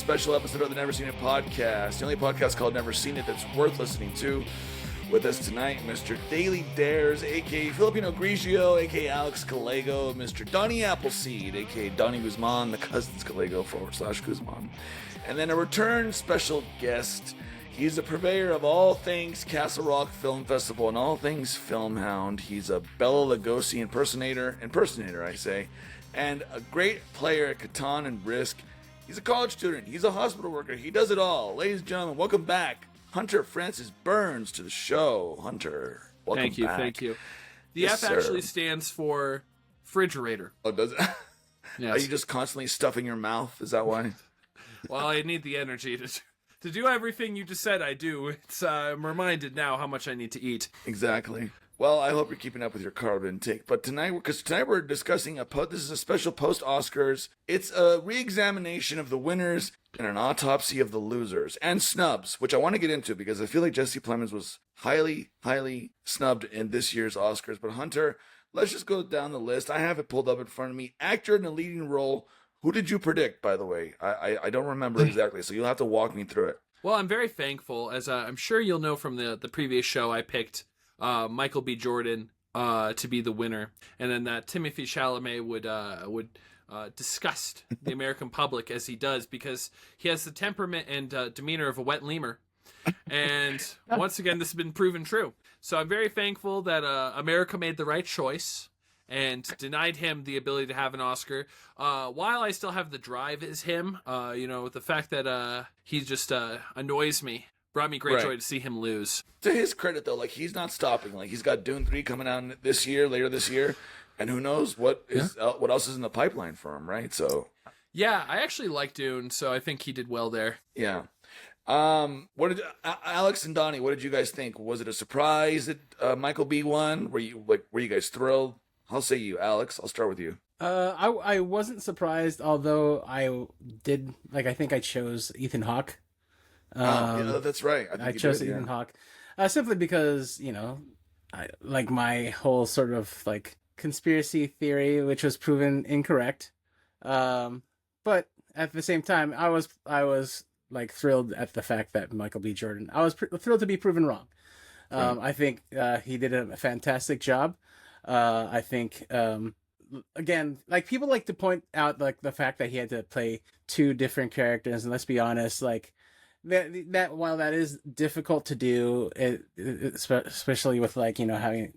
special episode of the Never Seen It podcast, the only podcast called Never Seen It that's worth listening to. With us tonight, Mr. Daily Dares, a.k.a. Filipino Grigio, a.k.a. Alex Gallego, Mr. Donnie Appleseed, a.k.a. Donnie Guzman, the cousins Gallego / Guzman. And then a return special guest. He's a purveyor of all things Castle Rock Film Festival and all things Film Hound. He's a Bela Lugosi impersonator, I say, and a great player at Catan and Risk. He's a college student. He's a hospital worker. He does it all. Ladies and gentlemen, welcome back, Hunter Francis Burns, to the show. Hunter, welcome back. Thank you. The Yes, F actually sir. stands for refrigerator. Oh, does it? Yes. Are you just constantly stuffing your mouth? Is that why? Well, I need the energy to do everything you just said I do. It's I'm reminded now how much I need to eat. Exactly. Well, I hope you're keeping up with your carb intake. But tonight we're discussing this is a special post-Oscars. It's a re-examination of the winners and an autopsy of the losers and snubs, which I want to get into because I feel like Jesse Plemons was highly, highly snubbed in this year's Oscars. But Hunter, let's just go down the list. I have it pulled up in front of me. Actor in a leading role. Who did you predict, by the way? I don't remember exactly, so you'll have to walk me through it. Well, I'm very thankful, as I'm sure you'll know from the previous show, I picked Michael B. Jordan to be the winner, and then that Timothée Chalamet would disgust the American public as he does, because he has the temperament and demeanor of a wet lemur. And once again, this has been proven true. So I'm very thankful that America made the right choice and denied him the ability to have an Oscar. While I still have the drive as him, the fact that he just annoys me brought me great joy to see him lose. To his credit, though, like, he's not stopping. Like, he's got Dune 3 coming out later this year, and who knows what else is in the pipeline for him, right? So, yeah, I actually like Dune, so I think he did well there. yeah. What did Alex and Donnie? What did you guys think? Was it a surprise that Michael B won? Were you guys thrilled? I'll say you, Alex. I'll start with you. I wasn't surprised, although I did, I think I chose Ethan Hawke. That's right. I chose Ethan Hawke simply because, my whole sort of conspiracy theory, which was proven incorrect. But at the same time, I was thrilled at the fact that Michael B. Jordan, I was thrilled to be proven wrong. I think he did a fantastic job. I think, again, people like to point out the fact that he had to play two different characters, and let's be honest, that while that is difficult to do, especially with having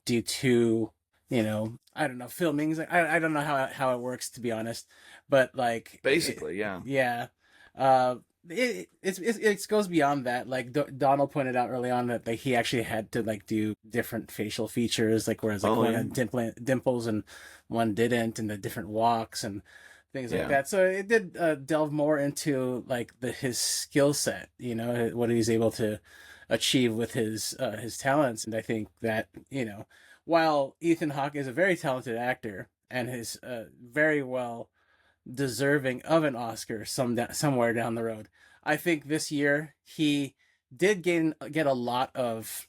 do two, I don't know, filmings. I don't know how it works, to be honest, but basically, yeah. It goes beyond that. Donald pointed out early on that he actually had to do different facial features, whereas one had dimples and one didn't, and the different walks and things like that. So it did delve more into his skill set, what he's able to achieve with his talents. And I think that while Ethan Hawke is a very talented actor and is very well deserving of an Oscar somewhere down the road, I think this year he did get a lot of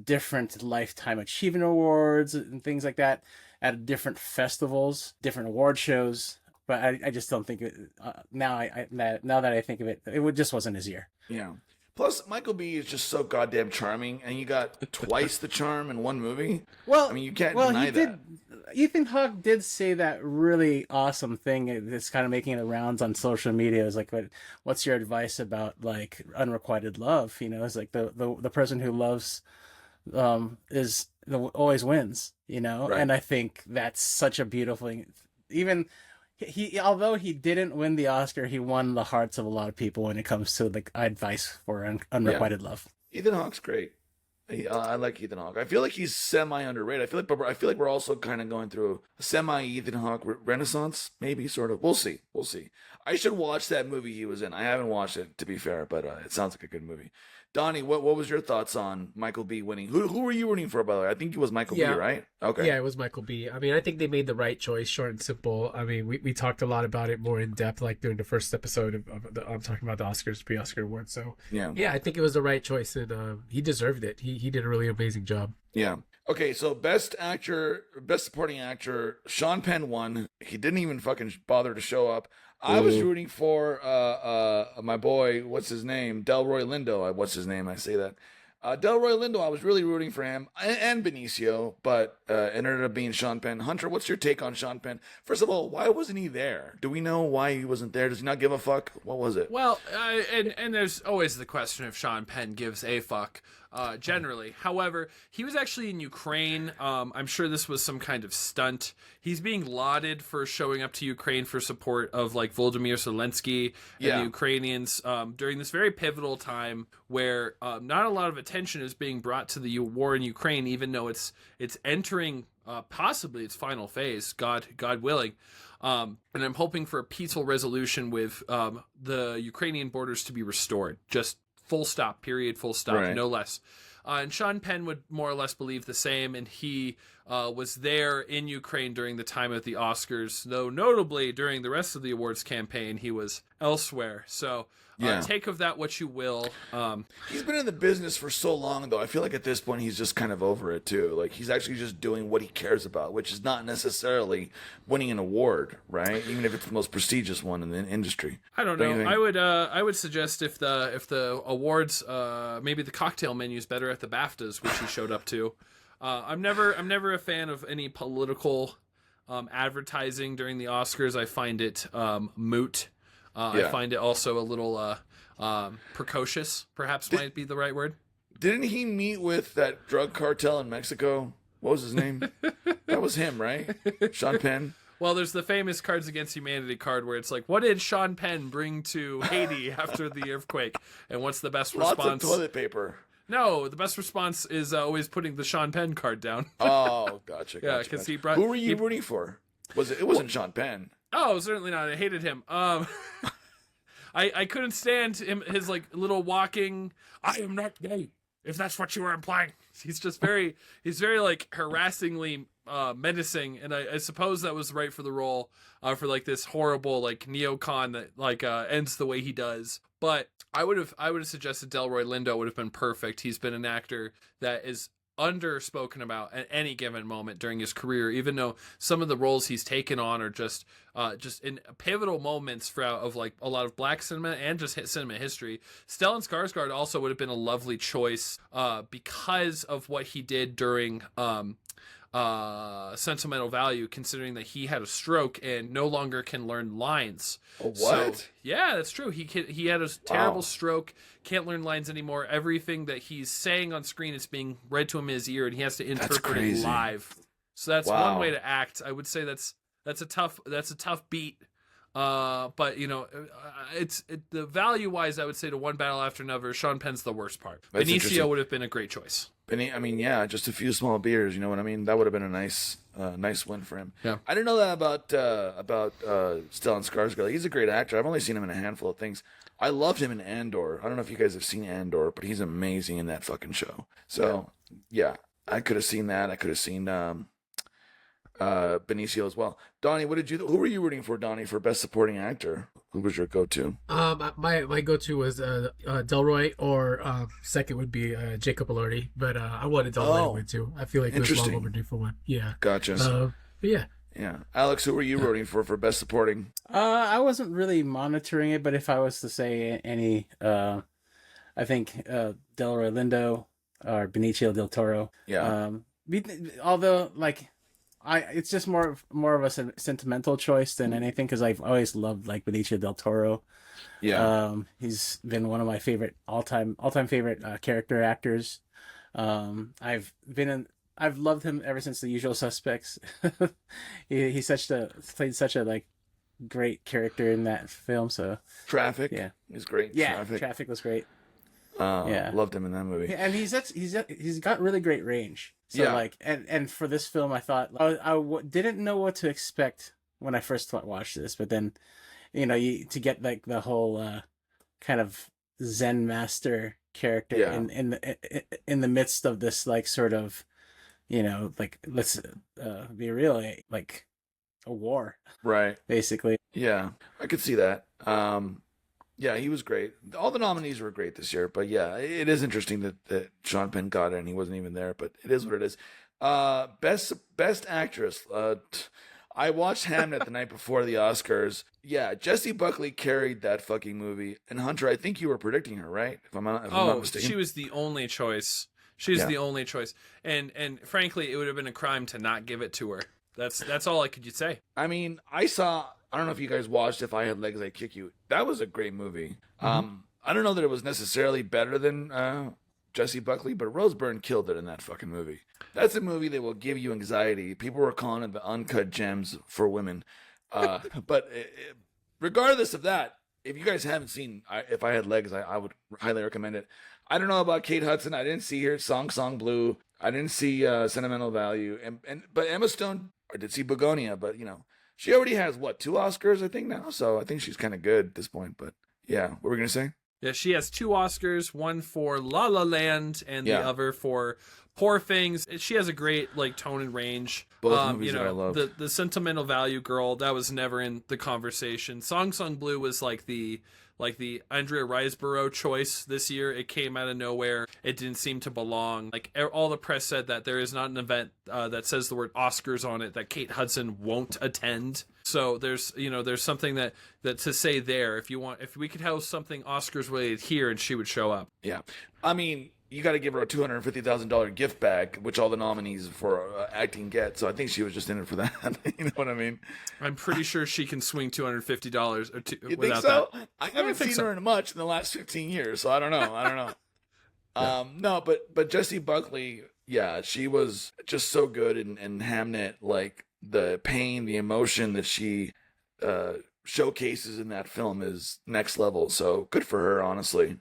different Lifetime Achievement Awards and things like that at different festivals, different award shows. But I just don't think now that I think of it, just wasn't his year. Yeah. Plus, Michael B is just so goddamn charming, and you got twice the charm in one movie. Well, I mean, you can't deny that. Ethan Hawke did say that really awesome thing that's kind of making the rounds on social media. Is what's your advice about unrequited love? It's the person who loves always wins. Right. And I think that's such a beautiful thing. Even although he didn't win the Oscar, he won the hearts of a lot of people when it comes to advice for unrequited love. Ethan Hawke's great. I like Ethan Hawke. I feel like he's semi underrated. I feel like we're also kind of going through a semi Ethan Hawke renaissance, maybe, sort of. We'll see. I should watch that movie he was in. I haven't watched it, to be fair, but it sounds like a good movie. Donnie, what was your thoughts on Michael B winning? Who were you rooting for, by the way? I think it was Michael B, right? Okay. Yeah, it was Michael B. I mean, I think they made the right choice, short and simple. I mean, we talked a lot about it more in depth, during the first episode of I'm talking about the Oscars, pre-Oscar awards. So yeah, I think it was the right choice, and he deserved it. He did a really amazing job. Yeah. Okay, so best supporting actor, Sean Penn won. He didn't even fucking bother to show up. I was rooting for my boy, what's his name? Delroy Lindo. What's his name? I say that. Delroy Lindo, I was really rooting for him and Benicio, but it ended up being Sean Penn. Hunter, what's your take on Sean Penn? First of all, why wasn't he there? Do we know why he wasn't there? Does he not give a fuck? What was it? Well, and there's always the question if Sean Penn gives a fuck. Generally. However, he was actually in Ukraine. I'm sure this was some kind of stunt. He's being lauded for showing up to Ukraine for support of like Volodymyr Zelensky and the Ukrainians during this very pivotal time where not a lot of attention is being brought to the war in Ukraine, even though it's entering possibly its final phase, God willing. And I'm hoping for a peaceful resolution with the Ukrainian borders to be restored. Just full stop, period, full stop, right. No less. And Sean Penn would more or less believe the same, and he was there in Ukraine during the time of the Oscars, though notably during the rest of the awards campaign, he was elsewhere. So take of that what you will. He's been in the business for so long, though. I feel like at this point he's just kind of over it, too. Like, he's actually just doing what he cares about, which is not necessarily winning an award, right? Even if it's the most prestigious one in the industry. I don't know. I would suggest if the awards, maybe the cocktail menu is better at the BAFTAs, which he showed up to. I'm never a fan of any political advertising during the Oscars. I find it moot. I find it also a little precocious, perhaps might be the right word. Didn't he meet with that drug cartel in Mexico? What was his name? That was him, right? Sean Penn? Well, there's the famous Cards Against Humanity card where it's like, what did Sean Penn bring to Haiti after the earthquake? And what's the best response? Lots of toilet paper. No, the best response is always putting the Sean Penn card down. Oh, gotcha. Yeah, because he brought. Who were you rooting for? It wasn't Sean Penn. Oh, certainly not. I hated him. I couldn't stand him. His like little walking. I am not gay. If that's what you were implying, he's very like harassingly menacing, and I suppose that was right for the role, for like this horrible like neocon that like ends the way he does. But I would have suggested Delroy Lindo would have been perfect. He's been an actor that is underspoken about at any given moment during his career, even though some of the roles he's taken on are just in pivotal moments of like a lot of black cinema and just cinema history. Stellan Skarsgård also would have been a lovely choice because of what he did during Sentimental Value, considering that he had a stroke and no longer can learn lines. What? So, yeah, that's true. He had a terrible stroke, can't learn lines anymore. Everything that he's saying on screen is being read to him in his ear, and he has to interpret it live. So that's one way to act. I would say that's a tough beat. But you know, the value wise, I would say to One Battle After Another, Sean Penn's the worst part. Benicio would have been a great choice. I mean, yeah, just a few small beers. You know what I mean? That would have been a nice win for him. Yeah. I didn't know that about Stellan Skarsgård. He's a great actor. I've only seen him in a handful of things. I loved him in Andor. I don't know if you guys have seen Andor, but he's amazing in that fucking show. So yeah, I could have seen that. I could have seen Benicio as well. Donnie, who were you rooting for, Donnie, for best supporting actor? Who was your go-to? My go-to was Delroy, or second would be Jacob Elordi, but I wanted Delroy to win too. I feel like it was long overdue for one. Yeah. Gotcha. But yeah. Yeah. Alex, who were you rooting for best supporting? I wasn't really monitoring it, but if I was to say any, I think Delroy Lindo or Benicio del Toro. Yeah. Although, like, it's just more of a sentimental choice than anything, because I've always loved like Benicio del Toro. Yeah. He's been one of my favorite all-time favorite character actors. I've loved him ever since The Usual Suspects. He's played such a like great character in that film. So Traffic. Yeah. Is great. Yeah. Traffic was great. Loved him in that movie. Yeah, and he's got really great range. So like, and for this film, I thought didn't know what to expect when I first watched this, but then, you know, to get like the whole kind of Zen master character in the midst of this like sort of, you know, like let's be real, like a war, right? Basically. Yeah, I could see that. Yeah, he was great. All the nominees were great this year, but yeah, it is interesting that Sean Penn got it and he wasn't even there, but it is what it is. Best actress. I watched Hamnet the night before the Oscars. Yeah, Jessie Buckley carried that fucking movie. And Hunter, I think you were predicting her, right? If I'm not mistaken. She was the only choice. She's the only choice. And frankly, it would have been a crime to not give it to her. That's all I could say. I mean, I don't know if you guys watched If I Had Legs, I'd Kick You. That was a great movie. I don't know that it was necessarily better than Jessie Buckley, but Rose Byrne killed it in that fucking movie. That's a movie that will give you anxiety. People were calling it the uncut gems for women. But regardless of that, if you guys haven't seen If I Had Legs, I would highly recommend it. I don't know about Kate Hudson. I didn't see her Song Song Blue. I didn't see Sentimental Value. But Emma Stone, I did see Begonia, but she already has 2 Oscars, I think, now. So I think she's kind of good at this point. But yeah, what were we going to say? Yeah, she has 2 Oscars, one for La La Land and the other for Poor Things. She has a great tone and range. Both movies that I love. The Sentimental Value girl, that was never in the conversation. Song Song Blue was like the Andrea Riseborough choice this year. It came out of nowhere. It didn't seem to belong. All the press said that there is not an event that says the word Oscars on it that Kate Hudson won't attend. So there's something that to say there. If we could have something Oscars related here, and she would show up. Yeah, I mean, you got to give her a $250,000 gift bag, which all the nominees for acting get. So I think she was just in it for that. You know what I mean? I'm pretty sure she can swing $250 or you without think so? that. I haven't seen her in much in the last 15 years, so I don't know. No, but Jessie Buckley, yeah, she was just so good in Hamnet. The pain, the emotion that she showcases in that film is next level. So good for her, honestly.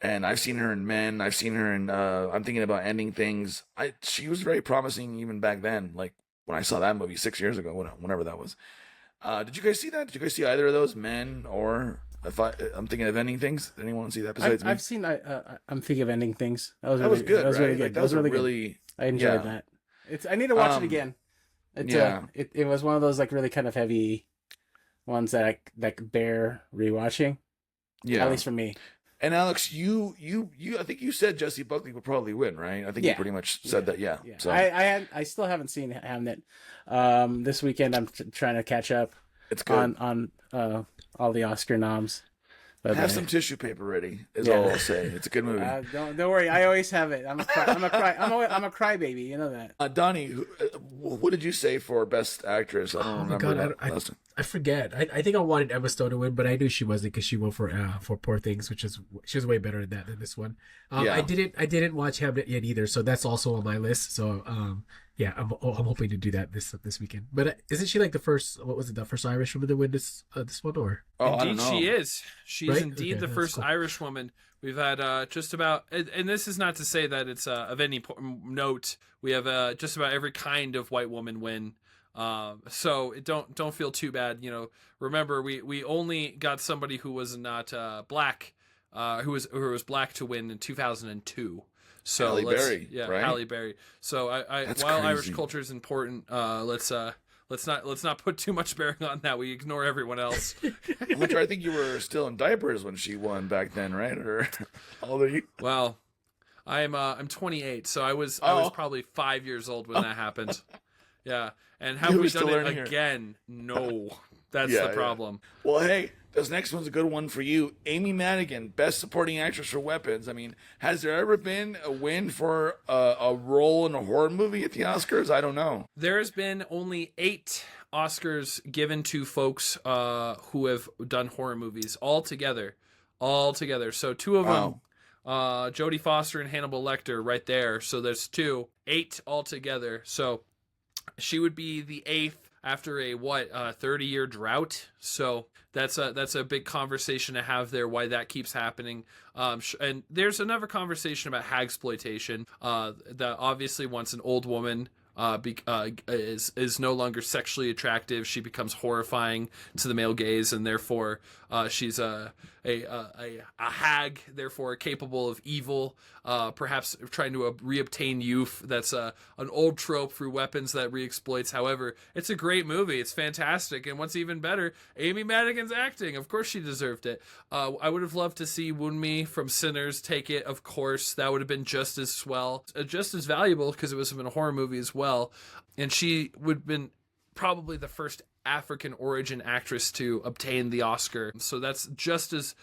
And I've seen her in Men. I've seen her in I'm Thinking About Ending Things. She was very promising even back then, when I saw that movie 6 years ago, whenever that was. Did you guys see that? Did you guys see either of those, Men or I'm Thinking of Ending Things? Did anyone see that besides me? I've seen I'm Thinking of Ending Things. That was good. That was right? really good. That was really good. I enjoyed that. I need to watch it again. It was one of those really kind of heavy ones that bear rewatching. Yeah, at least for me. And Alex, you I think you said Jessie Buckley would probably win, right? I think you pretty much said that. Yeah. Yeah. So I still haven't seen Hamnet. This weekend I'm trying to catch up. It's good on all the Oscar noms. But, have some tissue paper ready. Is all I'll say. It's a good movie. Don't worry. I always have it. I'm a crybaby. You know that. Donnie, what did you say for Best Actress? I don't remember. I forget. I think I wanted Emma Stone to win, but I knew she wasn't because she went for Poor Things, she was way better than that than this one. I didn't watch Hamnet yet either, so that's also on my list. So yeah, I'm hoping to do that this weekend. But isn't she the first? What was it? The first Irish woman to win this one, or? Oh, indeed, she is. She's right? indeed the first Irish woman. We've had just about, and this is not to say that it's of any note. We have just about every kind of white woman win. So don't feel too bad. Remember we only got somebody who was not black, who was black to win in 2002. So Halle Berry, right? Halle Berry. So That's while crazy. Irish culture is important, let's not put too much bearing on that. We ignore everyone else. Hunter, I think you were still in diapers when she won back then, right? Or how old are you? Well, I'm 28, so I was probably 5 years old when that happened. Yeah, and have we done it again? No, that's the problem. Well, hey, this next one's a good one for you. Amy Madigan, Best Supporting Actress for Weapons. I mean, has there ever been a win for a role in a horror movie at the Oscars? I don't know. There has been only 8 Oscars given to folks who have done horror movies altogether. So 2 of them, Jodie Foster and Hannibal Lecter, right there. So there's 2, 8 altogether. So she would be the 8th after a 30-year drought. So that's a big conversation to have there, why that keeps happening. And there's another conversation about hagsploitation. That obviously once an old woman is no longer sexually attractive, she becomes horrifying to the male gaze, and therefore she's a hag, therefore capable of evil, perhaps trying to reobtain youth. That's an old trope through weapons that re-exploits. However, it's a great movie. It's fantastic, and what's even better, Amy Madigan's acting. Of course she deserved it. I would have loved to see Woon-mi from Sinners take it, of course. That would have been just as swell, just as valuable, because it was in a horror movie as well. And she would have been probably the first African origin actress to obtain the Oscar. So that's just as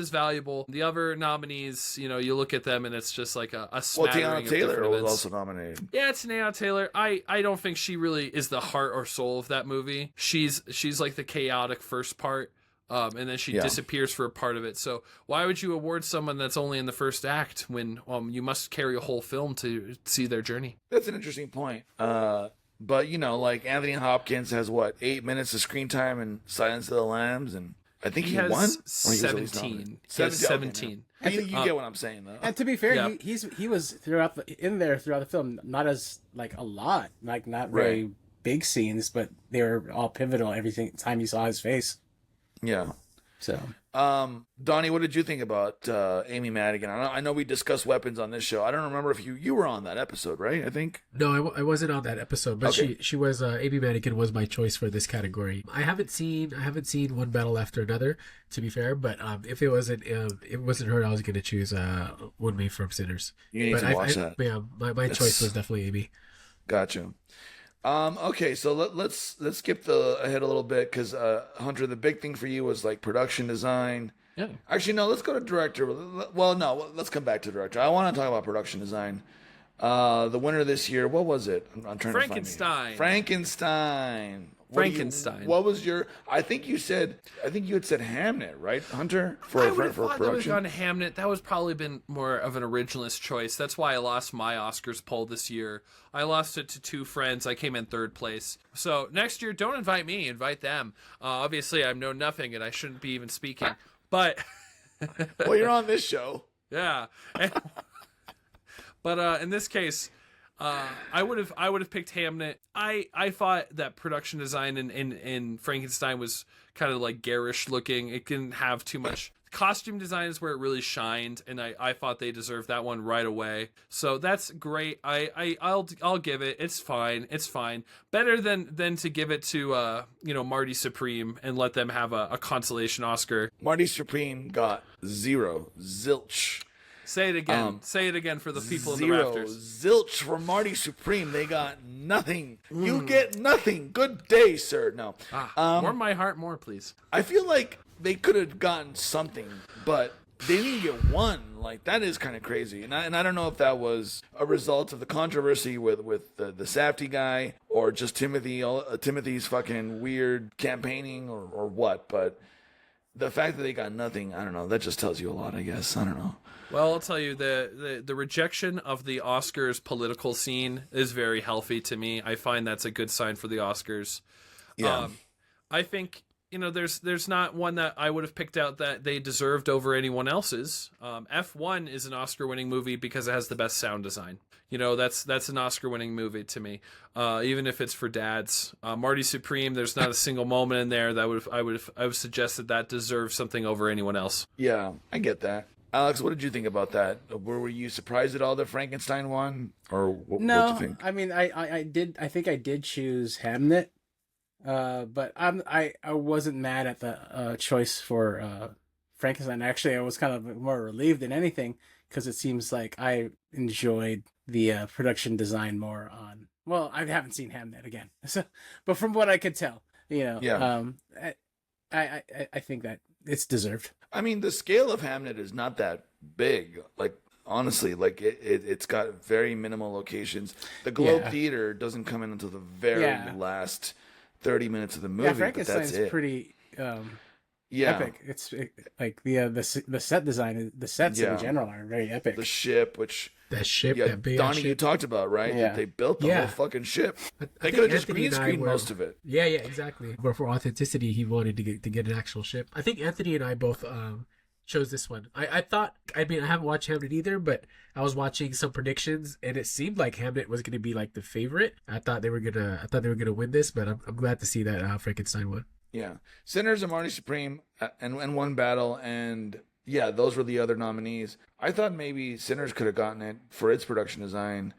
valuable. The other nominees, you know, you look at them and it's just like a smattering Tiana of Taylor different was events. also nominated. Yeah, it's Tiana Taylor. I don't think she really is the heart or soul of that movie. She's like the chaotic first part. And then she disappears for a part of it. So why would you award someone that's only in the first act when you must carry a whole film to see their journey? That's an interesting point. But, you know, like Anthony Hopkins has, 8 minutes of screen time in Silence of the Lambs, and I think he has won? 17. He has 17. Okay, you get what I'm saying, though. And to be fair, he was throughout the film, not as like a lot, like not very big scenes, but they were all pivotal every time you saw his face. Yeah. So, Donnie, what did you think about Amy Madigan? I know we discussed weapons on this show. I don't remember if you were on that episode, right? I think. No, I wasn't on that episode, but Okay. she was Amy Madigan was my choice for this category. I haven't seen One Battle After Another, to be fair, but if it wasn't her, I was going to choose One Made from Sinners. You need to watch that. Yeah, my choice was definitely Amy. Gotcha. Okay, so let's skip ahead a little bit because Hunter, the big thing for you was like production design. Yeah. Actually, no, let's go to director. Well, no, let's come back to director. I want to talk about production design. The winner this year, what was it? I'm trying Frankenstein. to find Frankenstein. Frankenstein. What was your? I think you had said Hamnet, right, Hunter? I would have thought that would have gone to Hamnet. That was probably been more of an originalist choice. That's why I lost my Oscars poll this year. I lost it to two friends. I came in third place. So next year, don't invite me. Invite them. Obviously, I know nothing, and I shouldn't be even speaking. But well, you're on this show. Yeah. But in this case, I would have picked Hamnet. I thought that production design in Frankenstein was kind of like garish looking. It didn't have too much. Costume design is where it really shined, and I thought they deserved that one right away. So that's great. I'll give it. It's fine. It's fine. Better than to give it to Marty Supreme and let them have a consolation Oscar. Marty Supreme got zilch. Say it again. Say it again for the people in the rafters. Zilch for Marty Supreme. They got nothing. You get nothing. Good day, sir. No. Warm my heart more, please. I feel like they could have gotten something, but they didn't get one. Like, that is kind of crazy. And I don't know if that was a result of the controversy with the Safdie guy or just Timothy's fucking weird campaigning or what. But the fact that they got nothing, I don't know. That just tells you a lot, I guess. I don't know. Well, I'll tell you, the rejection of the Oscars political scene is very healthy to me. I find that's a good sign for the Oscars. Yeah. I think, there's not one that I would have picked out that they deserved over anyone else's. F1 is an Oscar-winning movie because it has the best sound design. That's an Oscar-winning movie to me, even if it's for dads. Marty Supreme, there's not a single moment in there that I would have suggested that deserves something over anyone else. Yeah, I get that. Alex, what did you think about that? Were you surprised at all that Frankenstein won, or what did you think? I mean, I did. I think I did choose Hamnet, but I wasn't mad at the choice for Frankenstein. Actually, I was kind of more relieved than anything because it seems like I enjoyed the production design more on. Well, I haven't seen Hamnet again, but from what I could tell, I think that it's deserved. I mean, the scale of Hamnet is not that big. Like, honestly, like it's got very minimal locations. The Globe Theater doesn't come in until the very last 30 minutes of the movie. Yeah, Frankenstein's but that's it. pretty epic. It's like the set design, the sets in general are very epic. The ship, which that big Donnie, ship. you talked about, right? Yeah. They built the whole fucking ship. They could have just green screened most of it. Yeah, exactly. But for authenticity, he wanted to get an actual ship. I think Anthony and I both chose this one. I haven't watched Hamlet either, but I was watching some predictions, and it seemed like Hamlet was going to be like the favorite. I thought they were gonna win this, but I'm glad to see that Frankenstein won. Yeah, Sinners and Marty Supreme and One Battle, and yeah, those were the other nominees. I thought maybe Sinners could have gotten it for its production design,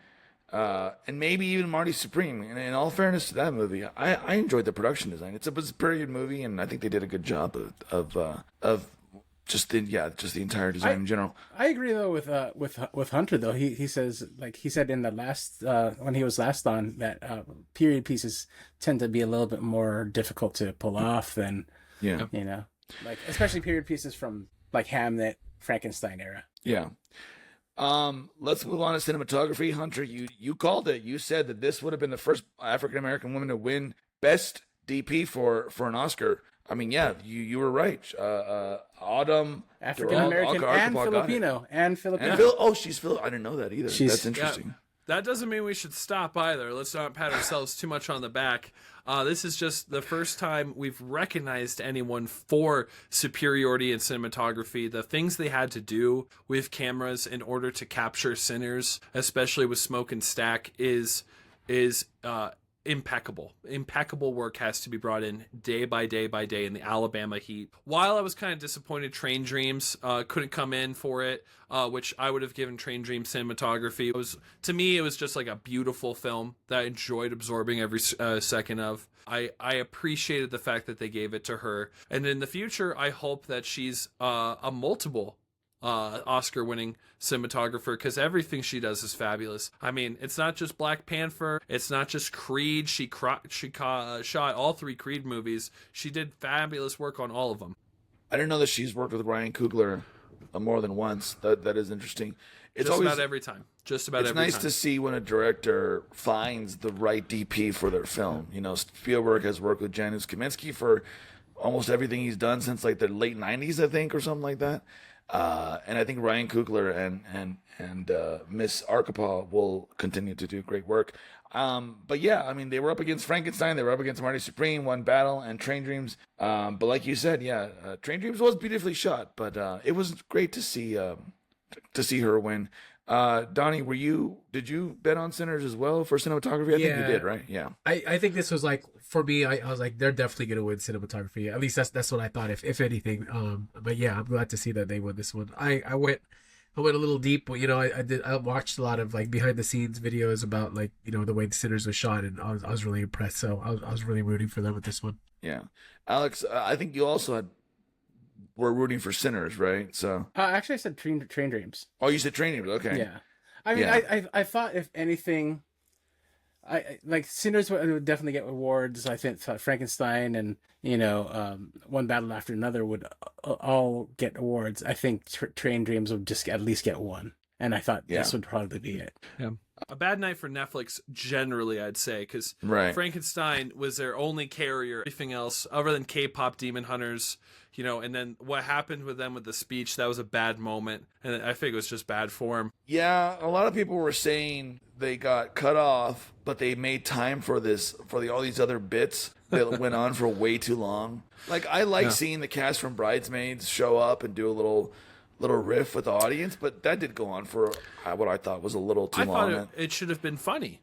and maybe even Marty Supreme. And in all fairness to that movie, I enjoyed the production design. It's a period movie, and I think they did a good job of just the entire design in general. I agree though with Hunter though. He says, like he said in the last when he was last on, that period pieces tend to be a little bit more difficult to pull off than like especially period pieces from like Hamlet, Frankenstein era. Yeah. Let's move on to cinematography. Hunter, you called it. You said that this would have been the first African American woman to win Best DP for an Oscar. I mean, yeah, you were right. Autumn, African American and Filipino. She's Filipino. I didn't know that either. That's interesting. That doesn't mean we should stop either. Let's not pat ourselves too much on the back. This is just the first time we've recognized anyone for superiority in cinematography. The things they had to do with cameras in order to capture Sinners, especially with Smoke and Stack, is impeccable. Impeccable work has to be brought in day by day by day in the Alabama heat. While I was kind of disappointed Train Dreams couldn't come in for it, which I would have given Train Dreams cinematography. To me, it was just like a beautiful film that I enjoyed absorbing every second of. I appreciated the fact that they gave it to her. And in the future, I hope that she's a multiple Oscar-winning cinematographer, because everything she does is fabulous. I mean, it's not just Black Panther, it's not just Creed. She shot all 3 Creed movies. She did fabulous work on all of them. I didn't know that she's worked with Ryan Coogler more than once. That is interesting. It's just about every time. Just about every time. It's nice to see when a director finds the right DP for their film. You know, Spielberg has worked with Janusz Kaminski for almost everything he's done since like the late 90s, I think, or something like that. And I think Ryan Coogler and Miss Arkapaw will continue to do great work. But yeah, I mean, they were up against Frankenstein, they were up against Marty Supreme, One Battle, and Train Dreams. But like you said, Train Dreams was beautifully shot, but it was great to see her win. Donnie, did you bet on Sinners as well for cinematography? I think you did, right? Yeah. I think this was like, for me, I was like, they're definitely going to win cinematography. At least that's what I thought, if anything. But yeah, I'm glad to see that they won this one. I went a little deep, but I watched a lot of like behind the scenes videos about like, the way the Sinners was shot, and I was really impressed. So I was really rooting for them with this one. Yeah. Alex, I think you also were rooting for Sinners, right? So actually I said Train Dreams. Oh, you said Train Dreams. Okay. Yeah. I mean, I thought if anything, I like Sinners would definitely get awards. I think Frankenstein and One Battle After Another would all get awards. I think Train Dreams would just at least get one, and I thought this would probably be it. Yeah. A bad night for Netflix generally, I'd say, because Frankenstein was their only carrier. Everything else, other than K-pop Demon Hunters, and then what happened with them with the speech, that was a bad moment, and I think it was just bad form. Yeah, a lot of people were saying they got cut off, but they made time for all these other bits that went on for way too long. Like, I like seeing the cast from Bridesmaids show up and do a little riff with the audience, but that did go on for what I thought was a little too long. I thought it should have been funny.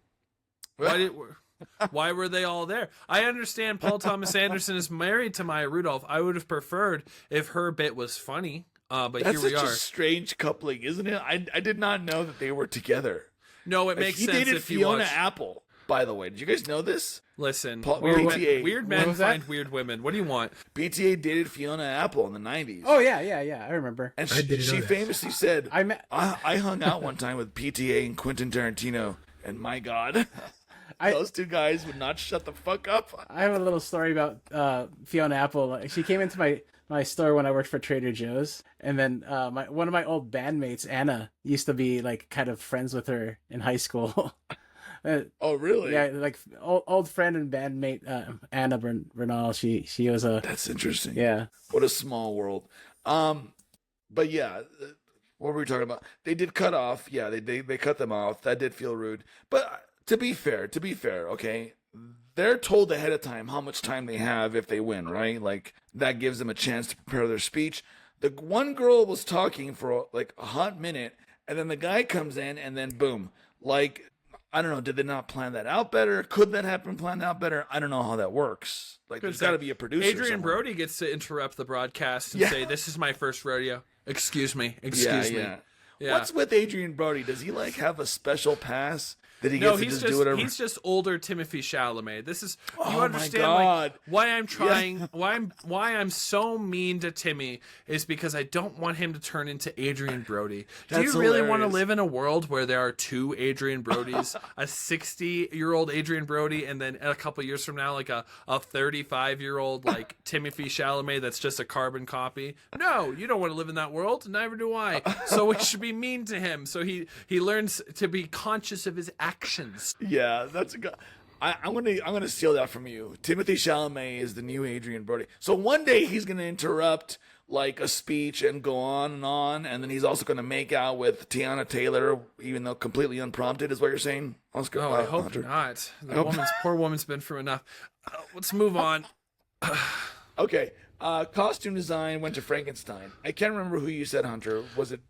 Why were they all there? I understand Paul Thomas Anderson is married to Maya Rudolph. I would have preferred if her bit was funny, but that's here we are. That's such a strange coupling, isn't it? I did not know that they were together. No, it makes sense. He dated if Fiona you watch... Apple, by the way. Did you guys know this? Listen, PTA. Weird men find weird women. What do you want? PTA dated Fiona Apple in the 90s. Oh, yeah, I remember. And she famously said, I hung out one time with PTA and Quentin Tarantino, and my God, those two guys would not shut the fuck up. I have a little story about Fiona Apple. She came into my store when I worked for Trader Joe's, and then one of my old bandmates, Anna, used to be like kind of friends with her in high school. Oh, really? Yeah, like old friend and bandmate Anna Bernal. She was a. That's interesting. Yeah. What a small world. But yeah, what were we talking about? They did cut off. Yeah, they cut them off. That did feel rude. But to be fair, okay, they're told ahead of time how much time they have if they win, right? Like, that gives them a chance to prepare their speech. The one girl was talking for like a hot minute, and then the guy comes in, and then boom. Like, I don't know, did they not plan that out better? Could that have been planned out better? I don't know how that works. Like, there's got to be a producer Adrian somewhere. Brody gets to interrupt the broadcast and say, "This is my first rodeo. Excuse me. Excuse me." Yeah. What's with Adrian Brody? Does he like have a special pass That he No, gets to do whatever. he's just older Timothée Chalamet. This is you Oh understand my God. like why I'm trying why I'm so mean to Timmy is because I don't want him to turn into Adrian Brody. Do you really want to live in a world where there are two Adrian Brodys, a 60-year-old Adrian Brody, and then a couple years from now like a 35-year-old like Timothée Chalamet that's just a carbon copy? No, you don't want to live in that world. Neither do I. So we should be mean to him. So he learns to be conscious of his actions. Yeah, that's a good. I'm gonna steal that from you. Timothée Chalamet is the new Adrian Brody. So one day he's gonna interrupt like a speech and go on, and then he's also gonna make out with Tiana Taylor, even though completely unprompted. Is what you're saying, Oscar? Oh, I hope Hunter? not. Poor woman's been through enough. Let's move on. Okay. Costume design went to Frankenstein. I can't remember who you said, Hunter. Was it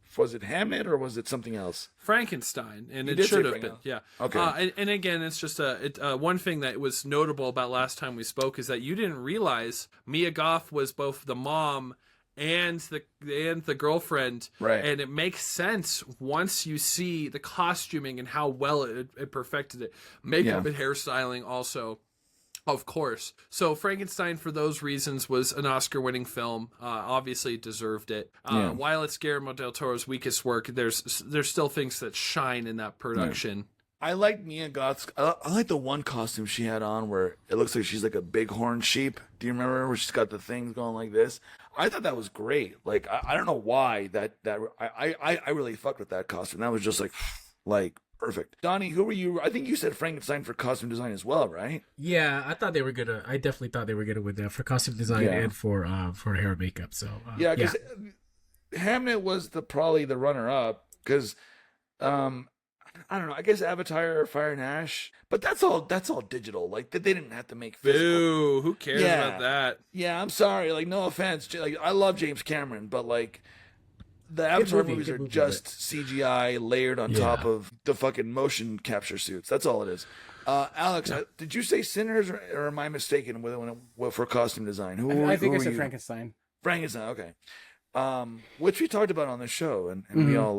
Hamlet or was it something else? Frankenstein, and You it did should say have been. Frankenstein. Yeah. Okay. And again, it's just one thing that was notable about last time we spoke is that you didn't realize Mia Goth was both the mom and the girlfriend, right? And it makes sense once you see the costuming and how well it perfected it. Makeup and hairstyling also. Of course. So Frankenstein, for those reasons, was an Oscar-winning film. Obviously, deserved it. While it's Guillermo del Toro's weakest work, there's still things that shine in that production. Yeah. I like Mia Goth's. I like the one costume she had on where it looks like she's like a bighorn sheep. Do you remember where she's got the things going like this? I thought that was great. Like I don't know why I really fucked with that costume. That was just like. Perfect. Donnie, who were you? I think you said Frankenstein for costume design as well, right? Yeah, I definitely thought they were gonna win that for costume design and for hair and makeup. So because Hamlet was probably the runner up because I don't know. I guess Avatar, Fire and Ash, but that's all digital. Like they didn't have to make physical. Boo! Who cares about that? Yeah, I'm sorry. Like no offense. Like I love James Cameron, but like. The Avatar movies are just CGI layered on top of the fucking motion capture suits. That's all it is. Alex, did you say Sinners or am I mistaken for costume design? I think I said Frankenstein. Frankenstein, okay. Which we talked about on the show, and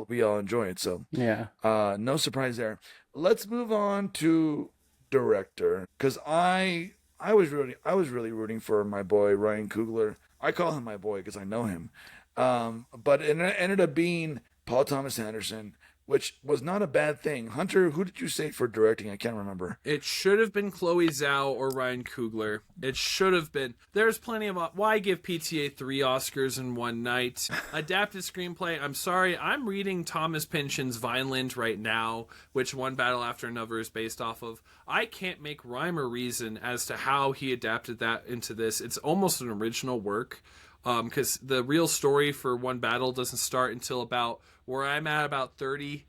we all enjoy it. So no surprise there. Let's move on to director because I was really rooting for my boy Ryan Coogler. I call him my boy because I know him. But it ended up being Paul Thomas Anderson, which was not a bad thing. Hunter, who did you say for directing? I can't remember. It should have been Chloe Zhao or Ryan Coogler. It should have been. There's plenty of... Why give PTA 3 Oscars in one night? Adapted screenplay. I'm sorry. I'm reading Thomas Pynchon's Vineland right now, which One Battle After Another is based off of. I can't make rhyme or reason as to how he adapted that into this. It's almost an original work. Because the real story for One Battle doesn't start until about where I'm at about 30%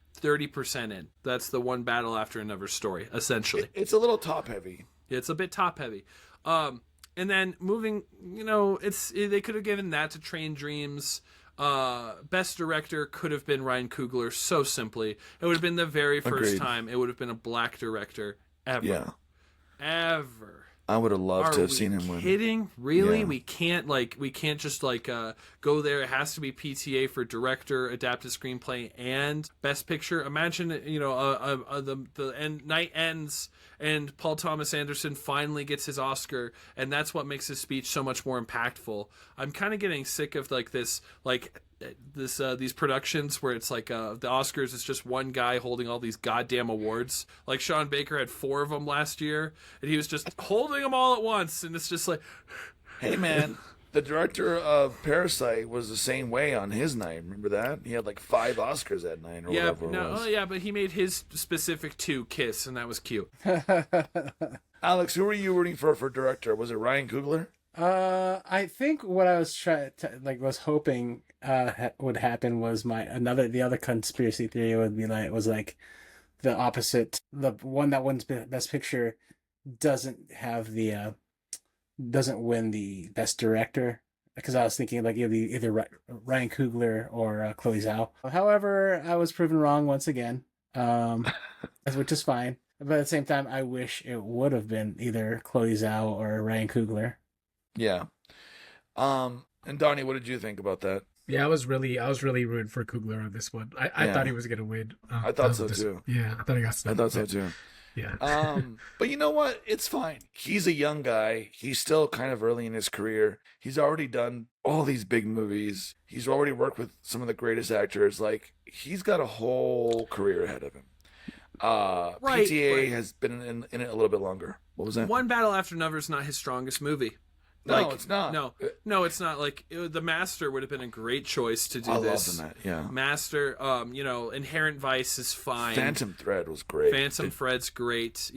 in. That's the One Battle After Another story, essentially. It's a little top heavy. It's a bit top heavy. And then moving, they could have given that to Train Dreams. Best director could have been Ryan Coogler so simply. It would have been the very first time it would have been a black director ever. Yeah. Ever. I would have loved to have seen him win. Kidding? Really? Yeah. We can't just go there. It has to be PTA for director, adapted screenplay, and best picture. Imagine the night ends and Paul Thomas Anderson finally gets his Oscar, and that's what makes his speech so much more impactful. I'm kind of getting sick of these productions where it's like the Oscars is just one guy holding all these goddamn awards. Like Sean Baker had 4 of them last year, and he was just holding them all at once, and it's just like, hey man, the director of Parasite was the same way on his night. Remember that? He had like 5 Oscars that night or whatever it was. But he made his specific 2 Kiss, and that was cute. Alex, who were you rooting for director? Was it Ryan Coogler? I think what I was was hoping would happen was the other conspiracy theory would be was the opposite. The one that wins Best Picture doesn't win the Best Director, because I was thinking either Ryan Coogler or Chloe Zhao. However, I was proven wrong once again, which is fine. But at the same time, I wish it would have been either Chloe Zhao or Ryan Coogler. Yeah. And Donnie, what did you think about that? Yeah, I was really rooting for Coogler on this one. I thought he was gonna win. I thought so too. Yeah, I thought he got snubbed. I thought so too. Yeah. But you know what? It's fine. He's a young guy. He's still kind of early in his career. He's already done all these big movies. He's already worked with some of the greatest actors. Like, he's got a whole career ahead of him. Right, PTA has been in it a little bit longer. What was that? One Battle After Another is not his strongest movie. No, it's not. No, it's not. Like, The Master would have been a great choice to do this. I love that, yeah. Master, Inherent Vice is fine. Phantom Thread was great. Phantom Thread's great.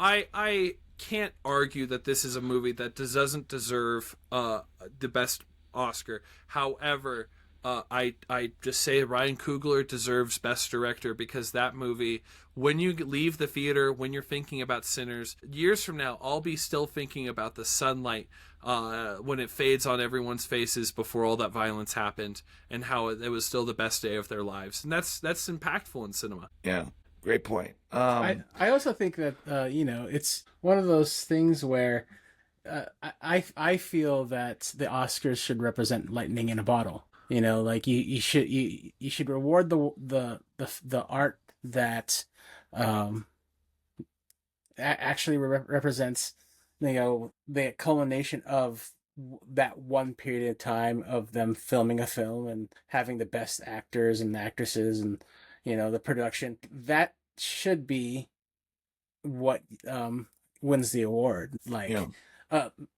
I can't argue that this is a movie that doesn't deserve the best Oscar. However, I just say Ryan Coogler deserves Best Director, because that movie, when you leave the theater, when you're thinking about Sinners, years from now, I'll be still thinking about the sunlight when it fades on everyone's faces before all that violence happened, and how it was still the best day of their lives. And that's impactful in cinema. Yeah, great point. I also think that it's one of those things where I feel that the Oscars should represent lightning in a bottle. Like you should reward the art that actually represents the culmination of that one period of time of them filming a film and having the best actors and actresses and the production. That should be what wins the award, like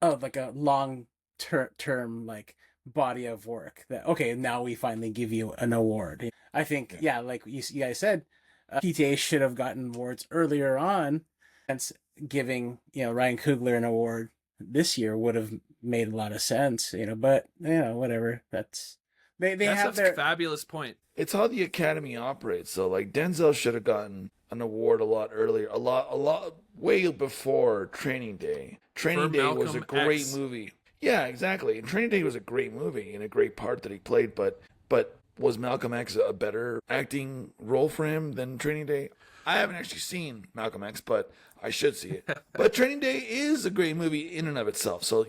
like a long term like body of work that, okay, now we finally give you an award. I think like you guys said, PTA should have gotten awards earlier on, and giving Ryan Coogler an award this year would have made a lot of sense. But whatever. That's they have their fabulous point. It's how the Academy operates. So like Denzel should have gotten an award a lot earlier, a lot way before Training Day. Training Day was a great movie. Yeah, exactly. And Training Day was a great movie and a great part that he played, but was Malcolm X a better acting role for him than Training Day? I haven't actually seen Malcolm X, but I should see it. But Training Day is a great movie in and of itself. So,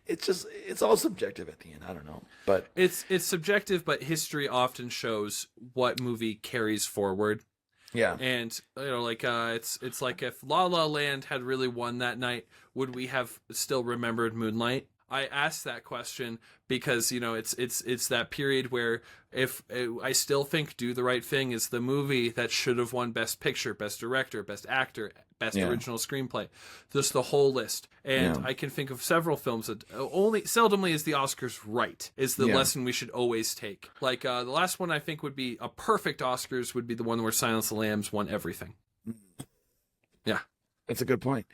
it's all subjective at the end. I don't know. But it's subjective, but history often shows what movie carries forward. Yeah. And it's like if La La Land had really won that night, would we have still remembered Moonlight? I asked that question because it's that period where if I still think Do the Right Thing is the movie that should have won Best Picture, Best Director, Best Actor, Best Original Screenplay, just the whole list. And I can think of several films that seldomly is the Oscars right is the lesson we should always take. Like the last one I think would be a perfect Oscars would be the one where Silence of the Lambs won everything. Yeah, that's a good point.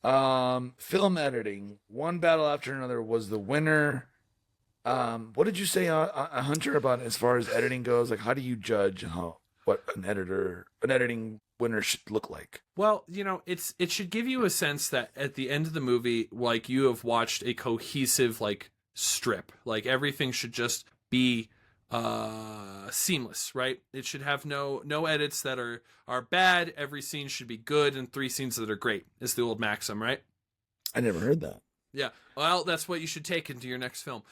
Film editing, One Battle After Another was the winner. What did you say, Hunter, about as far as editing goes? Like, how do you judge what an editing winner should look like? Well, it should give you a sense that at the end of the movie, like, you have watched a cohesive like strip. Like, everything should just be seamless, right? It should have no edits that are bad. Every scene should be good, and 3 scenes that are great is the old maxim, right? I never heard that. Yeah, well, that's what you should take into your next film.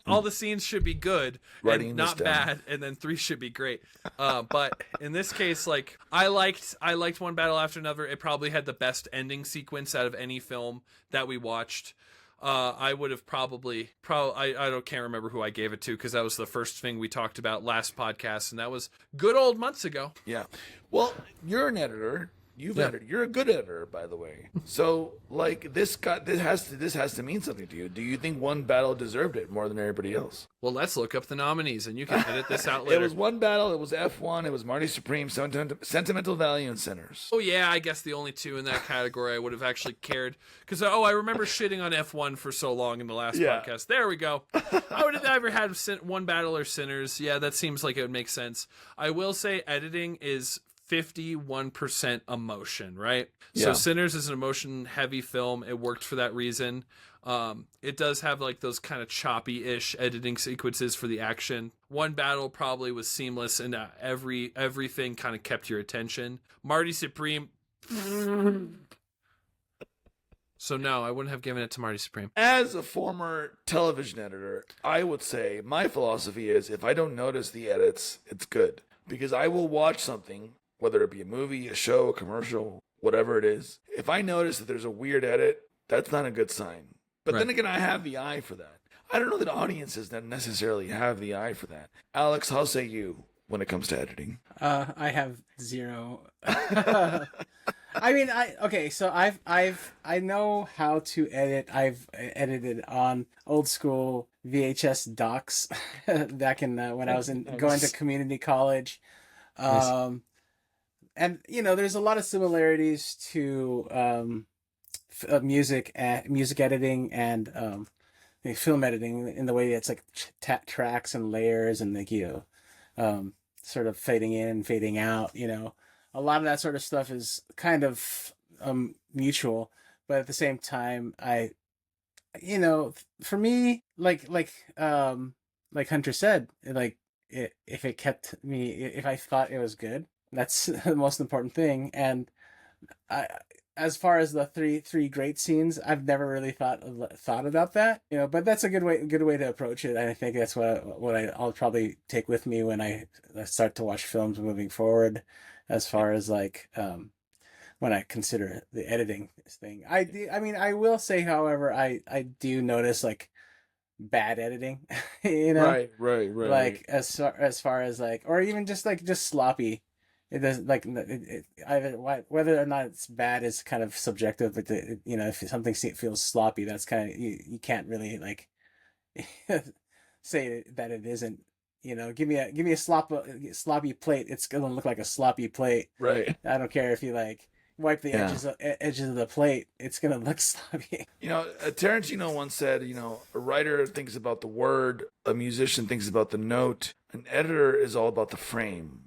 All the scenes should be good and not bad, and then 3 should be great. But in this case, like, I liked One Battle After Another. It probably had the best ending sequence out of any film that we watched. I would have probably I can't remember who I gave it to, because that was the first thing we talked about last podcast, and that was good old months ago. Yeah. Well, you're an editor. You're a good editor, by the way. So, like, this has to mean something to you. Do you think One Battle deserved it more than everybody else? Well, let's look up the nominees, and you can edit this out later. It was One Battle. It was F1. It was Marty Supreme, Sentimental Value, and Sinners. Oh yeah, I guess the only 2 in that category I would have actually cared, because I remember shitting on F1 for so long in the last podcast. There we go. I would have either had One Battle or Sinners. Yeah, that seems like it would make sense. I will say editing is 51% emotion, right? So Sinners is an emotion-heavy film. It worked for that reason. It does have like those kind of choppy-ish editing sequences for the action. One Battle probably was seamless, and everything kind of kept your attention. Marty Supreme So no, I wouldn't have given it to Marty Supreme. As a former television editor, I would say my philosophy is if I don't notice the edits, it's good. Because I will watch something, whether it be a movie, a show, a commercial, whatever it is. If I notice that there's a weird edit, that's not a good sign. But then again, I have the eye for that. I don't know that audiences that necessarily have the eye for that. Alex, how say you when it comes to editing? I have zero. I mean, so I know how to edit. I've edited on old school VHS docs back in when I was going to community college. And there's a lot of similarities to music editing and film editing in the way it's like tracks and layers and like sort of fading in and fading out. A lot of that sort of stuff is kind of mutual, but at the same time, for me, like Hunter said, if it kept me, if I thought it was good, that's the most important thing. And as far as the three great scenes, I've never really thought about that, but that's a good way to approach it. I think that's what I'll probably take with me when I start to watch films moving forward. As far as when I consider the editing thing, I will say, however, I do notice bad editing, Right. Like as far as or even just sloppy. It does either whether or not it's bad is kind of subjective, but if something feels sloppy, that's kind of you can't really say that it isn't. Give me a sloppy plate. It's gonna look like a sloppy plate. Right. I don't care if you wipe the edges of the plate. It's gonna look sloppy. Tarantino once said, a writer thinks about the word, a musician thinks about the note, an editor is all about the frame.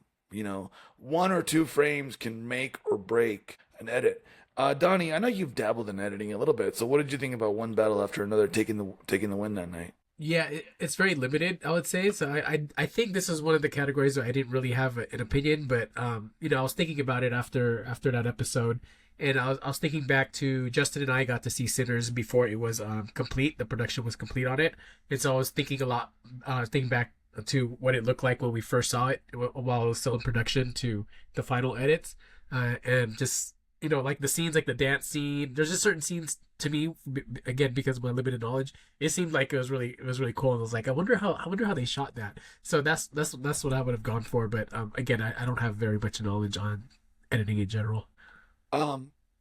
One or two frames can make or break an edit. Donnie, I know you've dabbled in editing a little bit. So what did you think about One Battle After Another taking the win that night? Yeah, it's very limited, I would say. So I think this is one of the categories where I didn't really have an opinion, but I was thinking about it after that episode, and I was thinking back to Justin and I got to see Sinners before it was complete. The production was complete on it, and so I was thinking thinking back to what it looked like when we first saw it while it was still in production to the final edits, and just the scenes, like the dance scene. There's just certain scenes to me, again, because of my limited knowledge, it seemed like it was really cool. And I was like, I wonder how they shot that. So that's what I would have gone for. But again, I don't have very much knowledge on editing in general.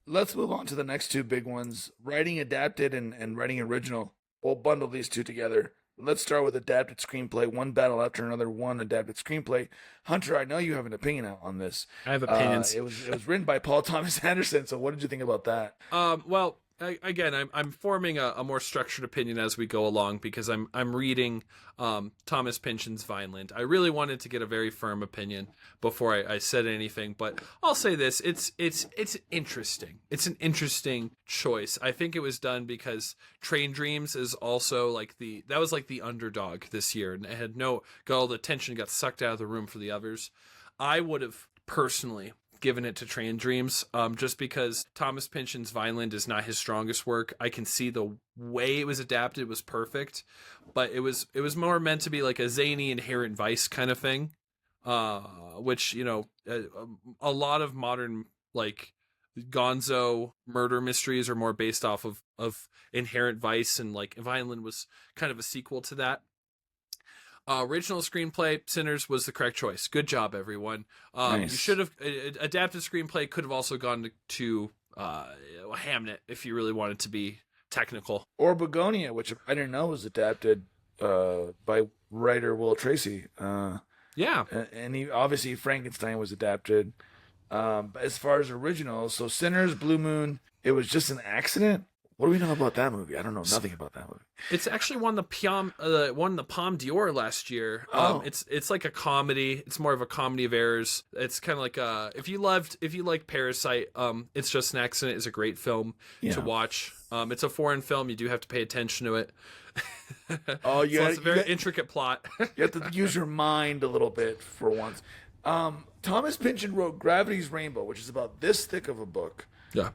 Let's move on to the next two big ones: writing adapted and writing original. We'll bundle these two together. Let's start with adapted screenplay. One Battle After Another, one adapted screenplay. Hunter, I know you have an opinion on this. I have opinions. It was written by Paul Thomas Anderson. So what did you think about that? Well, again, I'm forming a more structured opinion as we go along because I'm reading Thomas Pynchon's Vineland. I really wanted to get a very firm opinion before I said anything, but I'll say this: it's interesting. It's an interesting choice. I think it was done because Train Dreams is also that was the underdog this year, and it had all the attention got sucked out of the room for the others. I would have personally given it to Train Dreams, just because Thomas Pynchon's Vineland is not his strongest work. I can see the way it was adapted was perfect, but it was more meant to be like a zany Inherent Vice kind of thing, which a lot of modern gonzo murder mysteries are more based off of Inherent Vice, and Vineland was kind of a sequel to that. Original screenplay, Sinners was the correct choice. Good job, everyone. Nice. You should have adapted screenplay. Could have also gone to Hamnet if you really wanted to be technical. Or Begonia, which I didn't know was adapted by writer Will Tracy. Yeah, and obviously Frankenstein was adapted. But as far as originals, so Sinners, Blue Moon, it was just an accident. What do we know about that movie? I don't know nothing about that movie. It's actually won the Palme d'Or last year. It's like a comedy. It's more of a comedy of errors. It's kind of like if you like Parasite, It's Just an Accident is a great film to watch. It's a foreign film. You do have to pay attention to it. It's a very intricate plot. You have to use your mind a little bit for once. Thomas Pynchon wrote Gravity's Rainbow, which is about this thick of a book. Yeah.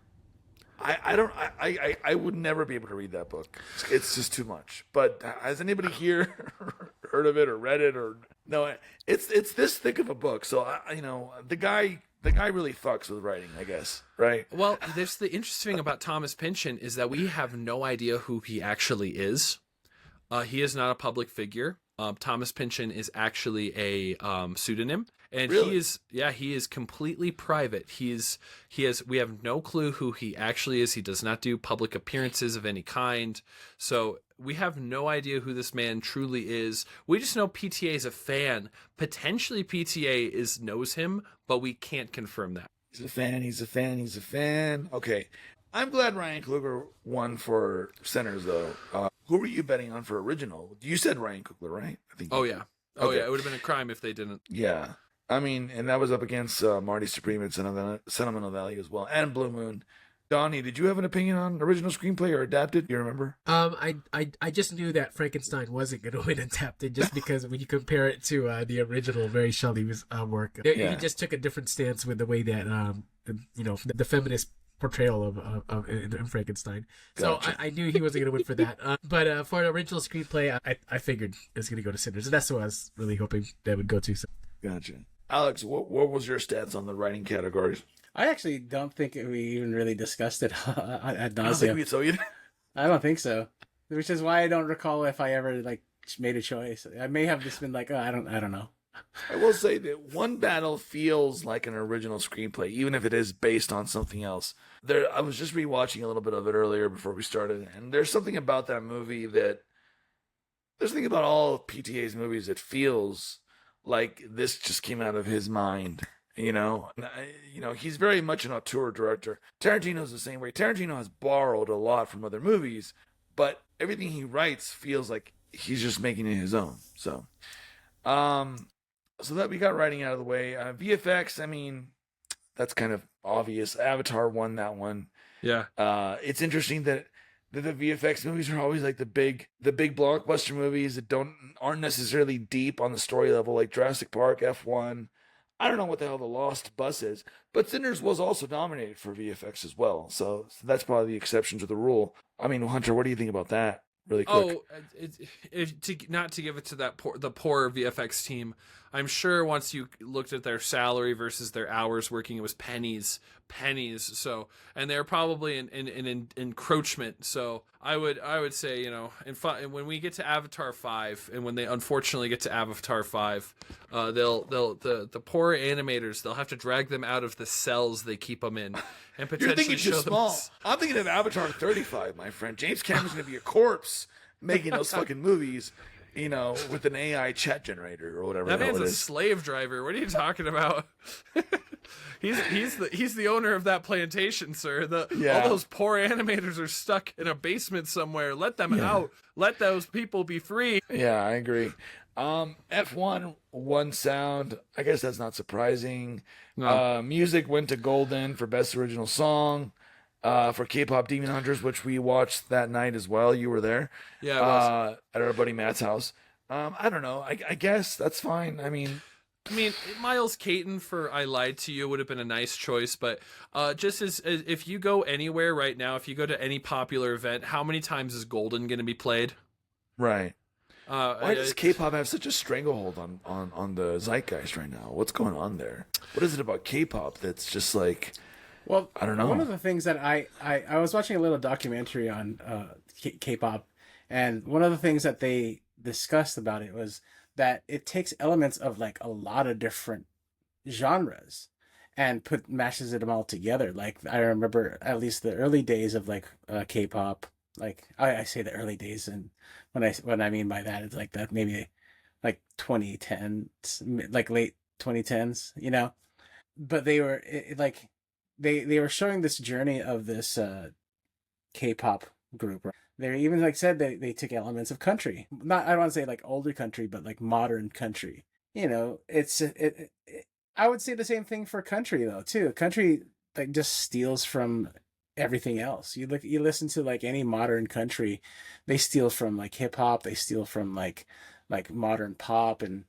I don't I would never be able to read that book. It's just too much. But has anybody here heard of it or read it or no? It's this thick of a book. So the guy really fucks with writing, I guess, right? Well, there's the interesting thing about Thomas Pynchon is that we have no idea who he actually is. He is not a public figure. Thomas Pynchon is actually a pseudonym, and really? he is completely private. We have no clue who he actually is. He does not do public appearances of any kind. So we have no idea who this man truly is. We just know PTA is a fan. Potentially PTA knows him, but we can't confirm that. He's a fan. Okay. I'm glad Ryan Coogler won for Sinners, though. Who were you betting on for original? You said Ryan Coogler, right? I think. Oh, yeah. Okay. Yeah. It would have been a crime if they didn't. Yeah. I mean, and that was up against Marty Supreme at Sentimental Value as well, and Blue Moon. Donnie, did you have an opinion on original screenplay or adapted? Do you remember? I just knew that Frankenstein wasn't going to win adapted just because when you compare it to the original Mary Shelley's work, he just took a different stance with the way that the feminist portrayal of in Frankenstein. Gotcha. So I knew he wasn't going to win for that. But for an original screenplay, I figured it was going to go to Sinners, and that's what I was really hoping that would go to. So. Gotcha. Alex, what was your stats on the writing categories? I actually don't think we even really discussed it ad nauseam. I don't think we saw either. I don't think so, which is why I don't recall if I ever made a choice. I may have just been like, oh, I don't know. I will say that One Battle feels like an original screenplay, even if it is based on something else. I was just rewatching a little bit of it earlier before we started, and there's something about that movie there's something about all of PTA's movies that feels like this just came out of his mind. He's very much an auteur director. Tarantino's the same way. Tarantino has borrowed a lot from other movies, but everything he writes feels like he's just making it his own. So that we got writing out of the way. VFX, I mean, that's kind of obvious. Avatar won that one. Yeah. It's interesting that the VFX movies are always like the big blockbuster movies that aren't necessarily deep on the story level, like Jurassic Park, F1. I don't know what the hell The Lost Bus is, but Sinners was also nominated for VFX as well. So that's probably the exception to the rule. I mean, Hunter, what do you think about that? Really quick. Not to give it to the poor VFX team. I'm sure once you looked at their salary versus their hours working, it was pennies. So, and they're probably in encroachment. So I would say, when we get to Avatar 5, and when they unfortunately get to Avatar 5, the poor animators, they'll have to drag them out of the cells they keep them in, and potentially You're thinking show too them. Small. I'm thinking of Avatar 35, my friend. James Cameron's gonna be a corpse making those fucking movies. With an AI chat generator or whatever. That man's a slave driver. What are you talking about? He's the owner of that plantation, sir. All those poor animators are stuck in a basement somewhere. Let them out. Let those people be free. Yeah, I agree. F1 won sound. I guess that's not surprising. No. Music went to Golden for Best Original Song. For K-Pop Demon Hunters, which we watched that night as well. You were there. Yeah, I was. At our buddy Matt's house. I don't know. I guess that's fine. I mean, Miles Caton for I Lied to You would have been a nice choice, but just as if you go anywhere right now, if you go to any popular event, how many times is Golden going to be played? Right. Why does K-pop have such a stranglehold on the zeitgeist right now? What's going on there? What is it about K-pop that's just like... Well, I don't know. One of the things that I was watching a little documentary on K-pop, and one of the things that they discussed about it was that it takes elements of like a lot of different genres and mashes them all together. Like I remember at least the early days of like K-pop. Like I say the early days, and what I mean by that is like that maybe like 2010s, like late 2010s, But they were like. They were showing this journey of this K-pop group. They even said they took elements of country. Not I don't want to say like older country, but like modern country. I would say the same thing for country though too. Country like just steals from everything else. You listen to like any modern country, they steal from like hip hop. They steal from like modern pop and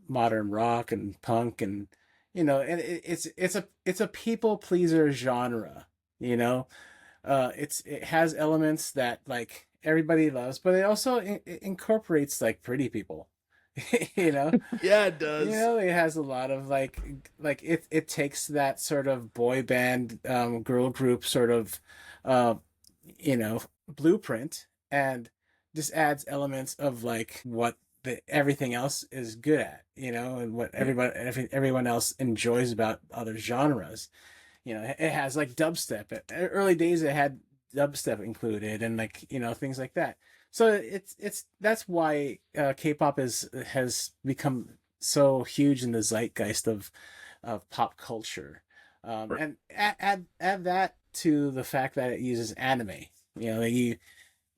modern rock and punk and. And it's a people pleaser genre, You know, it has elements that like everybody loves, but it also incorporates like pretty people. You know, Yeah, it does. you know, it has a lot of like it takes that sort of boy band girl group sort of uh you know blueprint and just adds elements of like what everything else is good at, you know, and what everyone else enjoys about other genres. You know, it has like dubstep. Early days it had dubstep included and like, you know, things like that. So it's that's why K-pop has become so huge in the zeitgeist of pop culture. And add that to the fact that it uses anime. You know,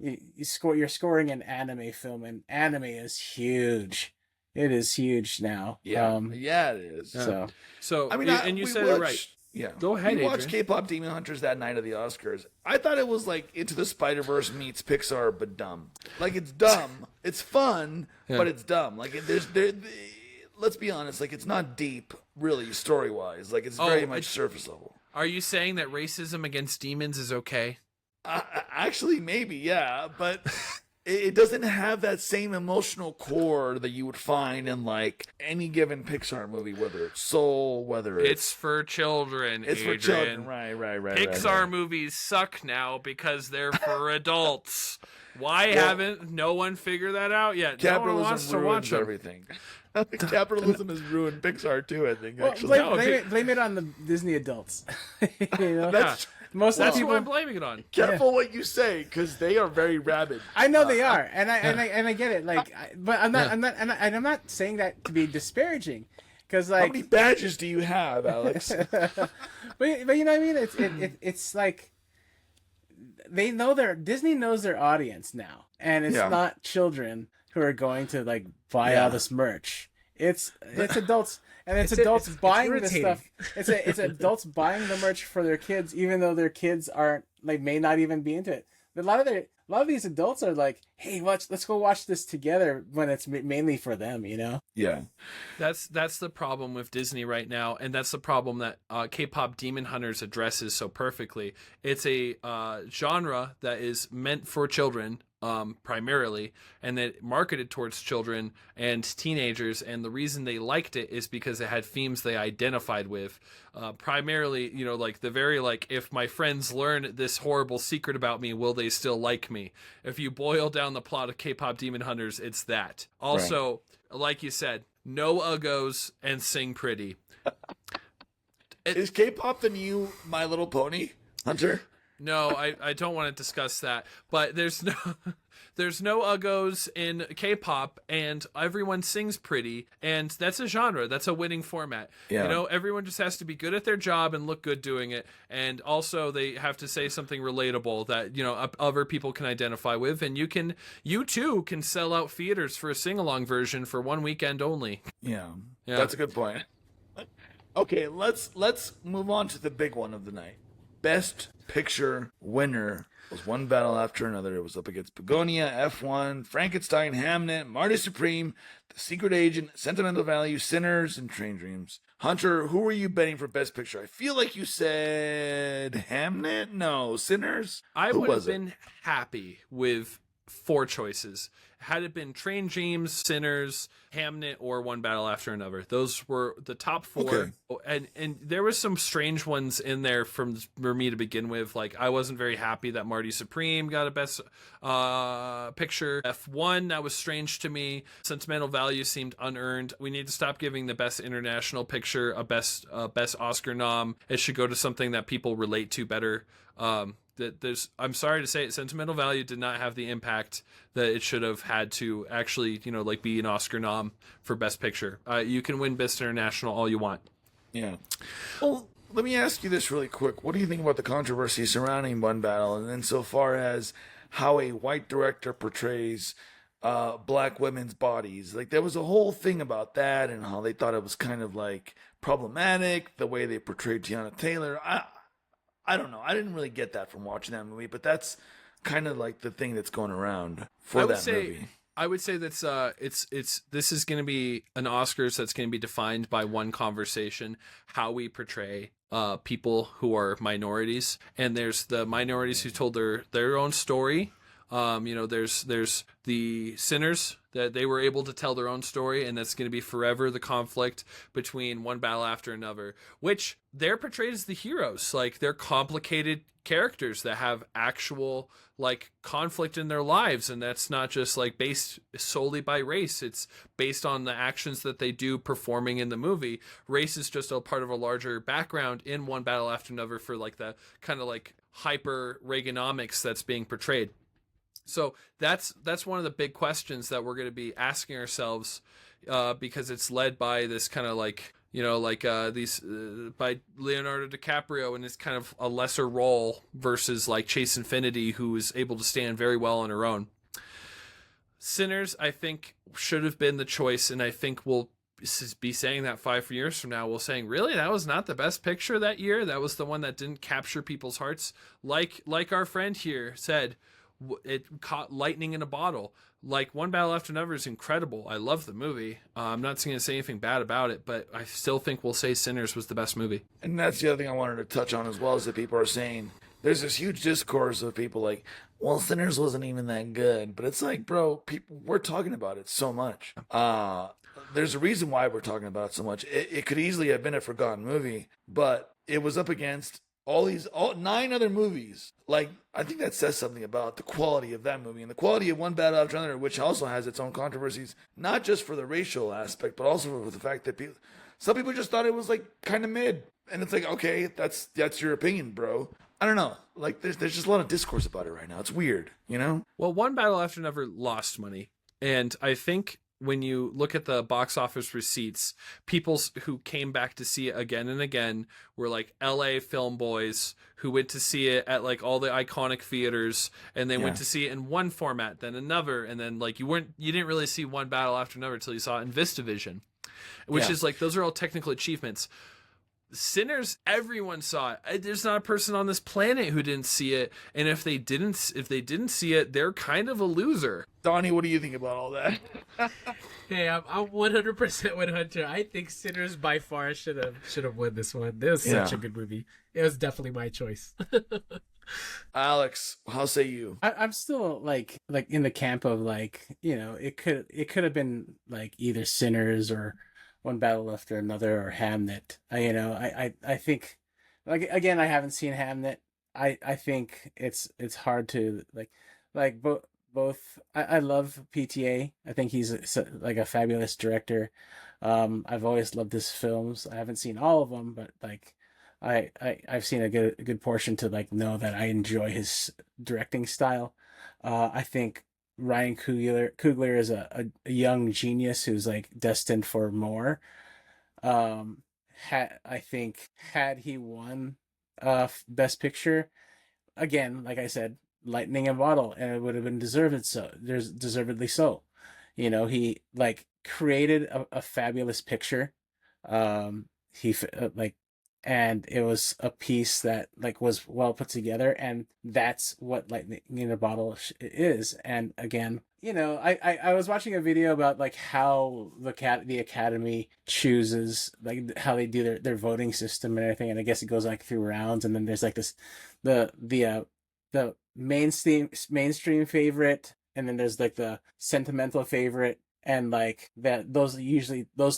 you're scoring an anime film, and anime is huge. It is huge now. Yeah, yeah, it is. So I mean, and you said it right. Yeah. Go ahead, We watched Adrian. K-pop Demon Hunters that night of the Oscars. I thought it was like Into the Spider-Verse meets Pixar, but dumb. Like, it's dumb. It's fun, but it's dumb. Like, let's be honest. Like, it's not deep, really, story-wise. Like, it's very much surface level. Are you saying that racism against demons is okay? Actually, maybe, yeah. But it doesn't have that same emotional core that you would find in like any given Pixar movie, whether it's Soul, whether it's for children. It's Adrian. for children, right. Pixar movies suck now because they're for adults. Why haven't no one figured that out yet? Capitalism no one wants to watch them. everything. Capitalism has ruined Pixar too, I think. Well, actually, blame it on the Disney adults. You know? That's That's who I'm blaming it on. careful what you say, because they are very rabid. I know they are, and I get it. Like, but I'm not saying that to be disparaging, because How like, many badges do you have, Alex? but you know what I mean? It's like Disney knows their audience now, and it's not children who are going to like buy all this merch. It's adults. And it's adults buying this stuff. It's adults buying the merch for their kids, even though their kids aren't like may not even be into it. But a lot of these adults are like, "Hey, let's go watch this together," when it's mainly for them, you know. Yeah, that's the problem with Disney right now, and that's the problem that K-pop Demon Hunters addresses so perfectly. It's a genre that is meant for children. Primarily, and that marketed towards children and teenagers, and the reason they liked it is because it had themes they identified with. Primarily, you know, like the very like, if my friends learn this horrible secret about me, will they still like me? If you boil down the plot of K-pop Demon Hunters, it's that. Also, like you said, no uggos and sing pretty. Is K-pop the new My Little Pony, Hunter? No, I don't want to discuss that. But there's no uggos in K-pop, and everyone sings pretty, and that's a genre. That's a winning format. Yeah. You know, everyone just has to be good at their job and look good doing it, and also they have to say something relatable that, you know, other people can identify with, and you too can sell out theaters for a sing-along version for one weekend only. Yeah, that's a good point. Okay, let's move on to the big one of the night. Best Picture winner was one battle after another. It was up against Begonia, F1, Frankenstein, Hamnet, Marty Supreme, The Secret Agent, Sentimental Value, Sinners, and Train Dreams. Hunter, who were you betting for Best Picture? I feel like you said Hamnet? No, Sinners? I would have been happy with 4 choices. Had it been Train Dreams, Sinners, Hamnet, or One Battle After Another. Those were the top 4. Okay. And there was some strange ones in there for me to begin with. Like, I wasn't very happy that Marty Supreme got a Best Picture. F1, that was strange to me. Sentimental Value seemed unearned. We need to stop giving the Best International Picture a best Oscar nom. It should go to something that people relate to better. I'm sorry to say it, Sentimental Value did not have the impact that it should have had to actually, you know, like be an Oscar nom for Best Picture. You can win Best International all you want. Yeah. Well, let me ask you this really quick. What do you think about the controversy surrounding One Battle, and insofar as how a white director portrays black women's bodies? Like, there was a whole thing about that, and how they thought it was kind of like problematic, the way they portrayed Tiana Taylor. I don't know. I didn't really get that from watching that movie, but that's kind of like the thing that's going around for that movie. I would say that's it's this is going to be an Oscars that's going to be defined by one conversation: how we portray people who are minorities. And there's the minorities who told their own story. There's the sinners that they were able to tell their own story, and that's going to be forever the conflict between one battle after another, which they're portrayed as the heroes. Like, they're complicated characters that have actual like conflict in their lives, and that's not just like based solely by race. It's based on the actions that they do performing in the movie. Race is just a part of a larger background in one battle after another for like the kind of like hyper Reaganomics that's being portrayed. So that's one of the big questions that we're going to be asking ourselves, because it's led by this kind of like, these by Leonardo DiCaprio in this kind of a lesser role versus like Chase Infinity, who is able to stand very well on her own. Sinners, I think, should have been the choice, and I think we'll be saying that 5 years from now. We'll saying, really, that was not the best picture that year. That was the one that didn't capture people's hearts. Like our friend here said, it caught lightning in a bottle. Like, One Battle After Another is incredible. I love the movie. I'm not going to say anything bad about it, but I still think we'll say Sinners was the best movie. And that's the other thing I wanted to touch on as well, is that people are saying, there's this huge discourse of people like, well, Sinners wasn't even that good. But it's like, bro, we're talking about it so much. There's a reason why we're talking about it so much. It could easily have been a forgotten movie, but it was up against all 9 other movies. Like, I think that says something about the quality of that movie and the quality of One Battle After Another, which also has its own controversies, not just for the racial aspect, but also for the fact that some people just thought it was like kind of mid. And it's like, okay, that's your opinion, bro. I don't know. Like, there's just a lot of discourse about it right now. It's weird, you know? Well, One Battle After Another lost money. And I think when you look at the box office receipts, people who came back to see it again and again were like LA film boys who went to see it at like all the iconic theaters, and they went to see it in one format, then another, and then like you didn't really see One Battle After Another until you saw it in VistaVision, which is like, those are all technical achievements. Sinners, everyone saw it. There's not a person on this planet who didn't see it, and if they didn't see it, they're kind of a loser. Donnie, what do you think about all that? Hey, I'm 100% with Hunter. I think Sinners by far should have won this one. It was such a good movie. It was definitely my choice. Alex, how say you? I'm still like in the camp of like, it could have been like either Sinners or One Battle After Another or Hamnet. I think, like, again, I haven't seen Hamnet. I think it's hard to like both. I love PTA. I think he's like a fabulous director. I've always loved his films. I haven't seen all of them, but like I've seen a good portion to like know that I enjoy his directing style. I think Ryan Coogler is a young genius who's like destined for more. I think had he won Best Picture, again, like I said, lightning in a bottle, and it would have been deservedly so. He like created a fabulous picture. He like, and it was a piece that like was well put together, and that's what lightning in a bottle is. And again, I was watching a video about like how the Academy chooses, like how they do their voting system and everything, and I guess it goes like through rounds, and then there's like this the mainstream favorite, and then there's like the sentimental favorite, and like that those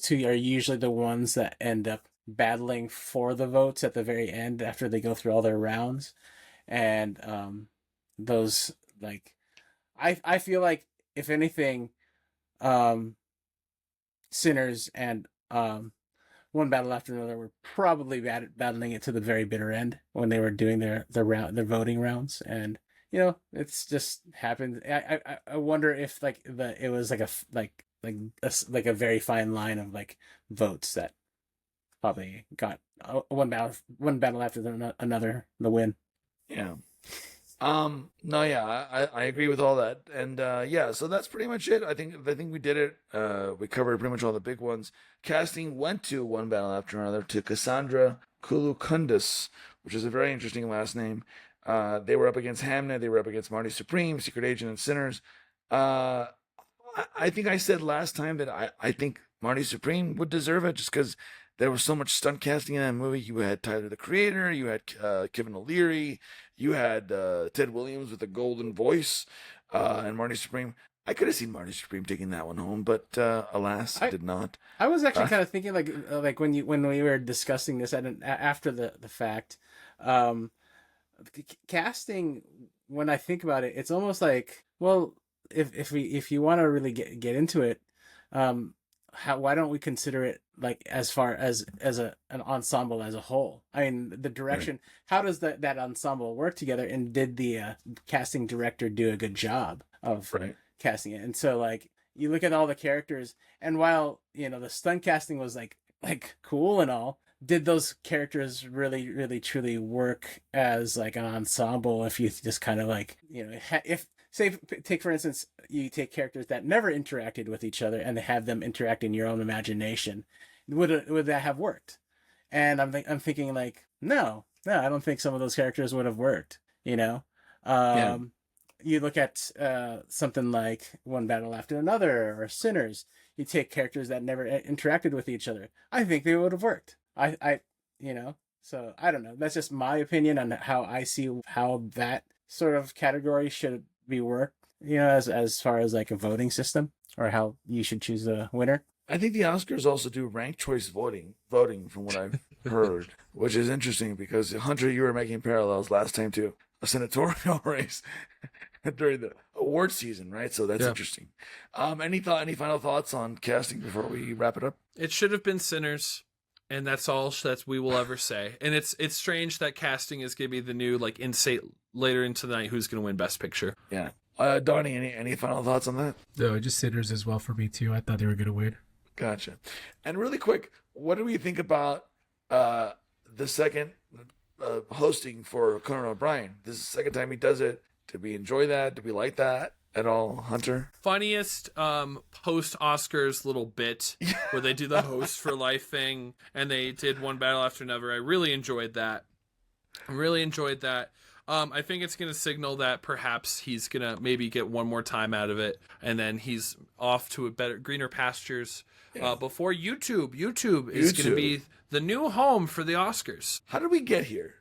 two are usually the ones that end up battling for the votes at the very end after they go through all their rounds. And those, like, I feel like, if anything, Sinners and One Battle After Another were probably battling it to the very bitter end when they were doing their voting rounds. And it's just happened. I wonder if like it was like a very fine line of like votes that probably got one battle after another the win. Yeah. No, yeah, I agree with all that. And so that's pretty much it. I think we did it. We covered pretty much all the big ones. Casting went to One Battle After Another to Cassandra Kulukundis, which is a very interesting last name. They were up against Hamnet, they were up against Marty Supreme, Secret Agent, and Sinners. I think I said last time that I think Marty Supreme would deserve it just because there was so much stunt casting in that movie. You had Tyler the Creator, you had Kevin O'Leary, you had Ted Williams with a golden voice, and Marty Supreme. I could have seen Marty Supreme taking that one home, but alas, I did not. I was actually kind of thinking like when we were discussing this after the fact, casting. When I think about it, it's almost like, well, if you want to really get into it, why don't we consider it like as far as an ensemble as a whole? I mean, the direction. Right. How does that ensemble work together? And did the casting director do a good job of casting it? And so like you look at all the characters, and while the stunt casting was like cool and all, did those characters really really truly work as like an ensemble? If you just kind of like if say take for instance, you take characters that never interacted with each other and they have them interact in your own imagination, would that have worked? And I'm thinking like no, I don't think some of those characters would have worked. You look at something like One Battle After Another or Sinners. You take characters that never interacted with each other. I think they would have worked. So I don't know. That's just my opinion on how I see how that sort of category should be worked. As far as like a voting system or how you should choose a winner. I think the Oscars also do ranked choice voting from what I've heard, which is interesting because Hunter, you were making parallels last time to a senatorial race during the award season, right? So that's interesting. Any final thoughts on casting before we wrap it up? It should have been Sinners, and that's all that we will ever say. And it's strange that casting is going to be the new like insight later into the night who's going to win Best Picture. Yeah. Donnie, any final thoughts on that? No, just Sinners as well for me too. I thought they were going to win. Gotcha. And really quick, what do we think about the second hosting for Conan O'Brien? This is the second time he does it. Did we enjoy that? Did we like that at all, Hunter? Funniest post Oscars little bit where they do the host for life thing and they did One Battle After Another. I really enjoyed that. I think it's going to signal that perhaps he's going to maybe get one more time out of it, and then he's off to greener pastures. Before YouTube is going to be the new home for the Oscars. How did we get here?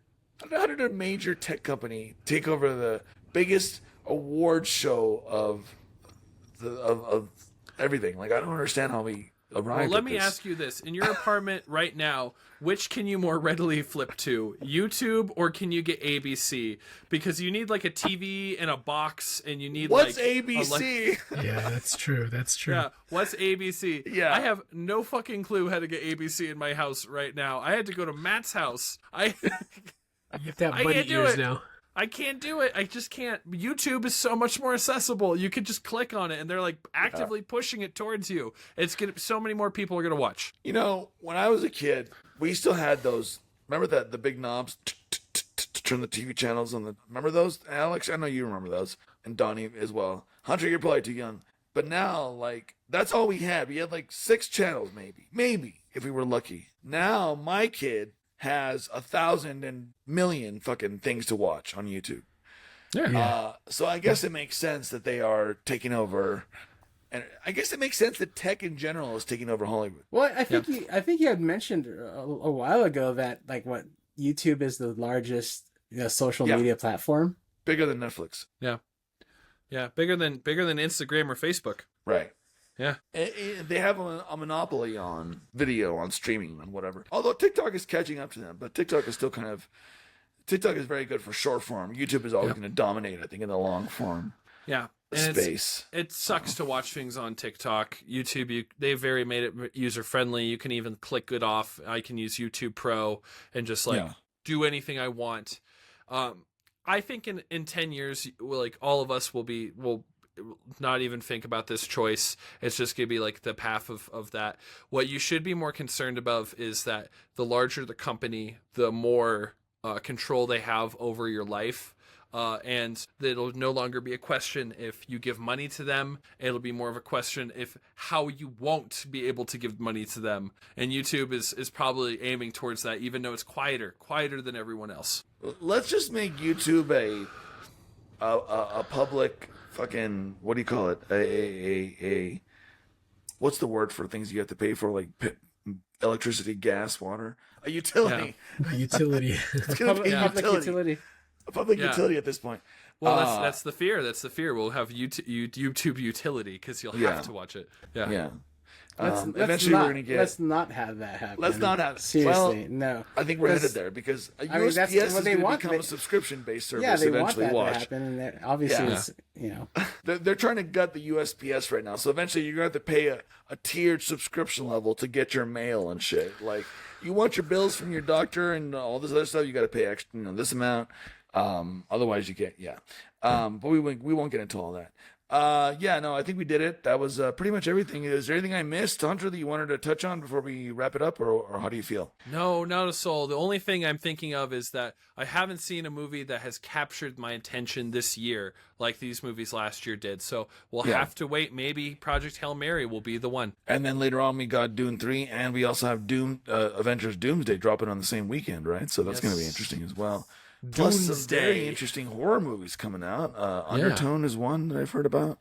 How did a major tech company take over the biggest award show of everything? Like, I don't understand how we arrived. Well, let me ask you this: in your apartment right now, which can you more readily flip to, YouTube or can you get ABC? Because you need like a TV and a box, and you need what's ABC? Yeah, that's true. Yeah, what's ABC? Yeah, I have no fucking clue how to get ABC in my house right now. I had to go to Matt's house. You have to have bunny ears now. I can't do it. I just can't. YouTube is so much more accessible. You can just click on it, and they're like actively pushing it towards you. So many more people are gonna watch. When I was a kid, we still had those. Remember the big knobs to turn the TV channels on the. Remember those, Alex? I know you remember those, and Donnie as well. Hunter, you're probably too young. But now, like, that's all we had. We had like 6 channels, maybe if we were lucky. Now my kid has 1,000 and million fucking things to watch on YouTube. Yeah. So I guess it makes sense that they are taking over, and I guess it makes sense that tech in general is taking over Hollywood. Well, I think you had mentioned a while ago that like what YouTube is the largest social media platform, bigger than Netflix. Yeah, bigger than Instagram or Facebook. Right. Yeah. They have a monopoly on video, on streaming, on whatever. Although TikTok is catching up to them, but TikTok is still TikTok is very good for short form. YouTube is always going to dominate, I think, in the long form. Yeah. Space. It sucks to watch things on TikTok. YouTube, they've very made it user friendly. You can even click it off. I can use YouTube Pro and just do anything I want. I think in 10 years, like all of us will not even think about this choice. It's just gonna be like the path of that. What you should be more concerned about is that the larger the company, the more control they have over your life, and it'll no longer be a question if you give money to them. It'll be more of a question if how you won't be able to give money to them. And YouTube is probably aiming towards that, even though it's quieter than everyone else. Let's just make YouTube a public fucking, what do you call it? A what's the word for things you have to pay for, like electricity, gas, water? A utility. Yeah. A utility. It's gonna be a Public utility. A public utility at this point. Well, that's the fear. That's the fear. We'll have YouTube utility because you'll have to watch it. Yeah. Yeah. Eventually, we're gonna get. Let's not have that happen. Let's not have. Seriously, well, no. I think we're headed there because USPS is going to become a subscription-based service. Yeah, they eventually. Want that to happen, and obviously, it's, they're trying to gut the USPS right now. So eventually, you're going to have to pay a tiered subscription level to get your mail and shit. Like, you want your bills from your doctor and all this other stuff, you got to pay extra, this amount. Otherwise, you can't. Yeah. But we won't get into all that. I think we did it. That was pretty much everything. Is there anything I missed, Hunter, that you wanted to touch on before we wrap it up, or how do you feel? No, not a soul. The only thing I'm thinking of is that I haven't seen a movie that has captured my attention this year like these movies last year did. So we'll have to wait. Maybe Project Hail Mary will be the one. And then later on, we got Dune 3, and we also have Avengers Doomsday dropping on the same weekend, right? So that's going to be interesting as well. Plus some very interesting horror movies coming out. Undertone is one that I've heard about.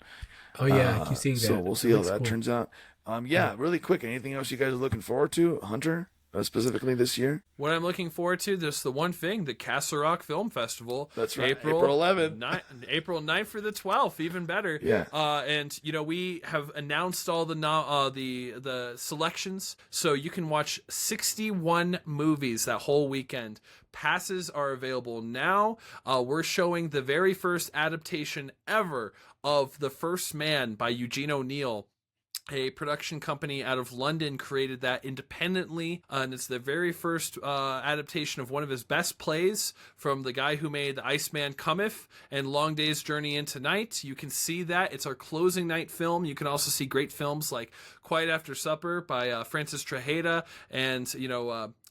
Oh yeah, I keep seeing that. So we'll see how that turns out. Really quick. Anything else you guys are looking forward to, Hunter, specifically this year? What I'm looking forward to, there's the one thing, the Castle Rock Film Festival. That's right. April 11th. April 9th for the 12th, even better. Yeah. And we have announced all the selections, so you can watch 61 movies that whole weekend. Passes are available now. We're showing the very first adaptation ever of The First Man by Eugene O'Neill. A production company out of London created that independently, and it's the very first adaptation of one of his best plays from the guy who made The Iceman Cometh and Long Day's Journey into Night. You can see that. It's our closing night film. You can also see great films like Quiet After Supper by Francis Trejeda and,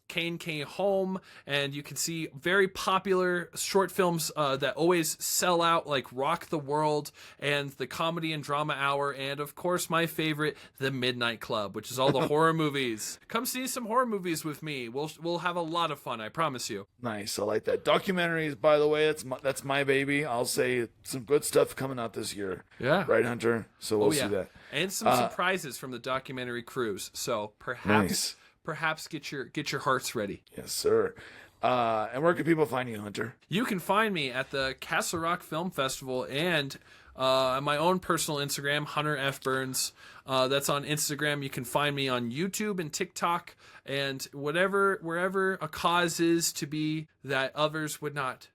Kane Came Home, and you can see very popular short films that always sell out, like Rock the World and the Comedy and Drama Hour, and of course my favorite, The Midnight Club, which is all the horror movies. Come see some horror movies with me. We'll have a lot of fun, I promise you. Nice, I like that. Documentaries, by the way, that's my baby. I'll say some good stuff coming out this year. Yeah, right, Hunter. So we'll see that, and some surprises from the documentary crews. So perhaps. Perhaps get your hearts ready. Yes, sir. And where can people find you, Hunter? You can find me at the Castle Rock Film Festival and my own personal Instagram, Hunter F. Burns. That's on Instagram. You can find me on YouTube and TikTok and wherever a cause is to be that others would not.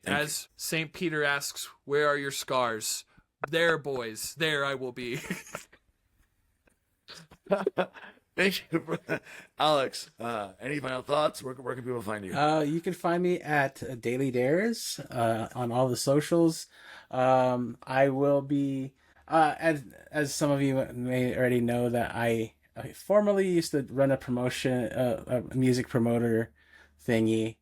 As St. Peter asks, where are your scars? There, boys. There I will be. Thank you for that. Alex, any final thoughts? Where can people find you? You can find me at Daily Dares on all the socials. I will be, as some of you may already know, that I formerly used to run a promotion, a music promoter thingy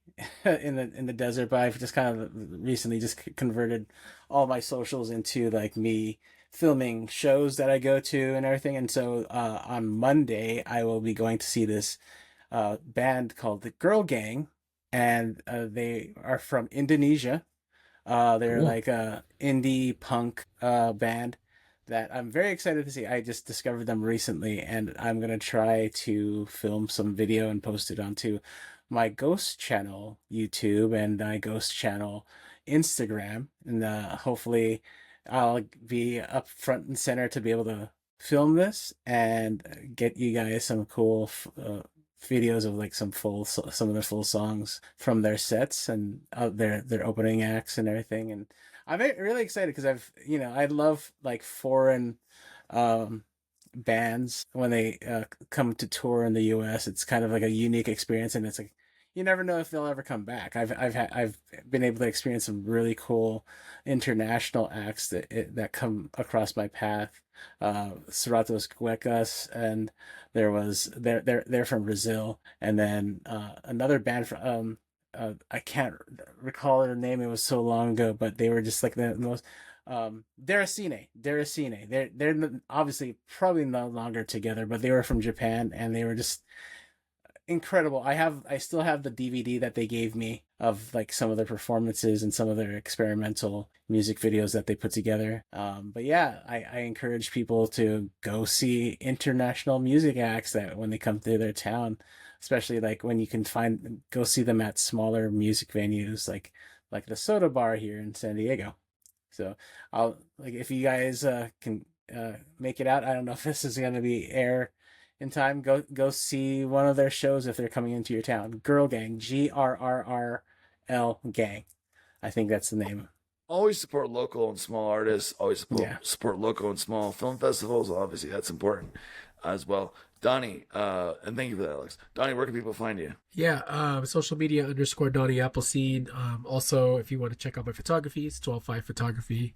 in the desert, but I've just kind of recently just converted all my socials into like me filming shows that I go to and everything. And so on Monday I will be going to see this band called the Girl Gang, and they are from Indonesia. They're cool. Like a indie punk band that I'm very excited to see. I just discovered them recently, and I'm gonna try to film some video and post it onto my Ghost channel YouTube and my Ghost channel Instagram, and hopefully I'll be up front and center to be able to film this and get you guys some cool videos of like some of the full songs from their sets and their opening acts and everything. And I'm really excited because I love like foreign bands when they come to tour in the US. It's kind of like a unique experience, and it's like you never know if they'll ever come back. I've been able to experience some really cool international acts that come across my path. Serratos Cuecas, and they're from Brazil, and then another band from I can't recall their name. It was so long ago, but they were just like the most Deracine. They're obviously probably no longer together, but they were from Japan, and they were just incredible. I still have the DVD that they gave me of like some of their performances and some of their experimental music videos that they put together. But yeah, I encourage people to go see international music acts that when they come to their town, especially like when you can go see them at smaller music venues like the Soda Bar here in San Diego. So I'll like if you guys can make it out. I don't know if this is going to be air in time. Go see one of their shows if they're coming into your town. Girl Gang, GRRRL Gang. I think that's the name. Always support local and small artists. Always support local and small film festivals. Obviously, that's important as well. Donnie, and thank you for that, Alex. Donnie, where can people find you? Yeah, social media _ Donnie Appleseed. Also, if you want to check out my photography, it's 125 Photography.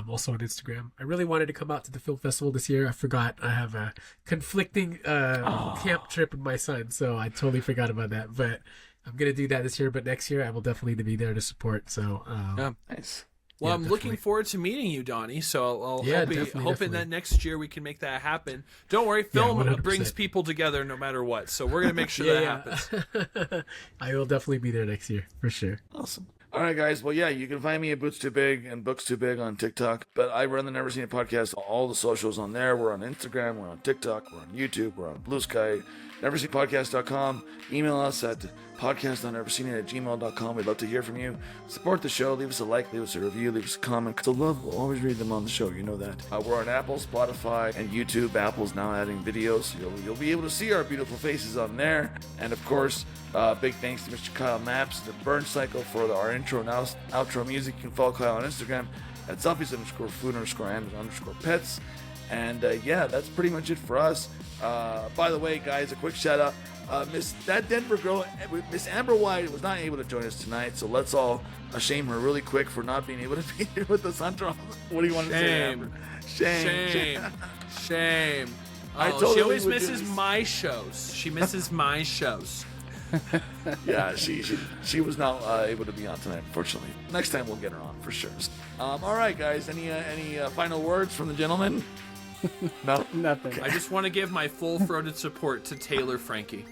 Also on Instagram. I really wanted to come out to the film festival this year. I forgot I have a conflicting camp trip with my son, so I totally forgot about that. But I'm gonna do that this year. But next year, I will definitely be there to support. So nice. Well, I'm looking forward to meeting you, Donnie. So I'll hoping that next year we can make that happen. Don't worry, film brings people together no matter what. So we're gonna make sure that happens. I will definitely be there next year for sure. Awesome. All right, guys. Well, yeah, you can find me at Boots Too Big and Books Too Big on TikTok. But I run the Never Seen It podcast. All the socials on there. We're on Instagram. We're on TikTok. We're on YouTube. We're on Blue Sky. NeverSeenPodcast.com. Email us at podcast.neverseenit@gmail.com. We'd love to hear from you. Support the show. Leave us a like. Leave us a review. Leave us a comment. It's a love. We'll always read them on the show. You know that. We're on Apple, Spotify, and YouTube. Apple's now adding videos. You'll be able to see our beautiful faces on there. And of course, big thanks to Mr. Kyle Maps, the Burn Cycle, for our intro and outro music. You can follow Kyle on Instagram at selfies_food_and_pets. And yeah, that's pretty much it for us. By the way, guys, a quick shout out. That Denver girl, Miss Amber White, was not able to join us tonight, so let's all shame her really quick for not being able to be here with us. Hunter, what do you want to say, Amber? Shame. She always misses my shows. She misses my shows. Yeah, she was not able to be on tonight, unfortunately. Next time we'll get her on for sure. All right, guys. Any final words from the gentleman? No, nothing. I just want to give my full-throated support to Taylor Frankie.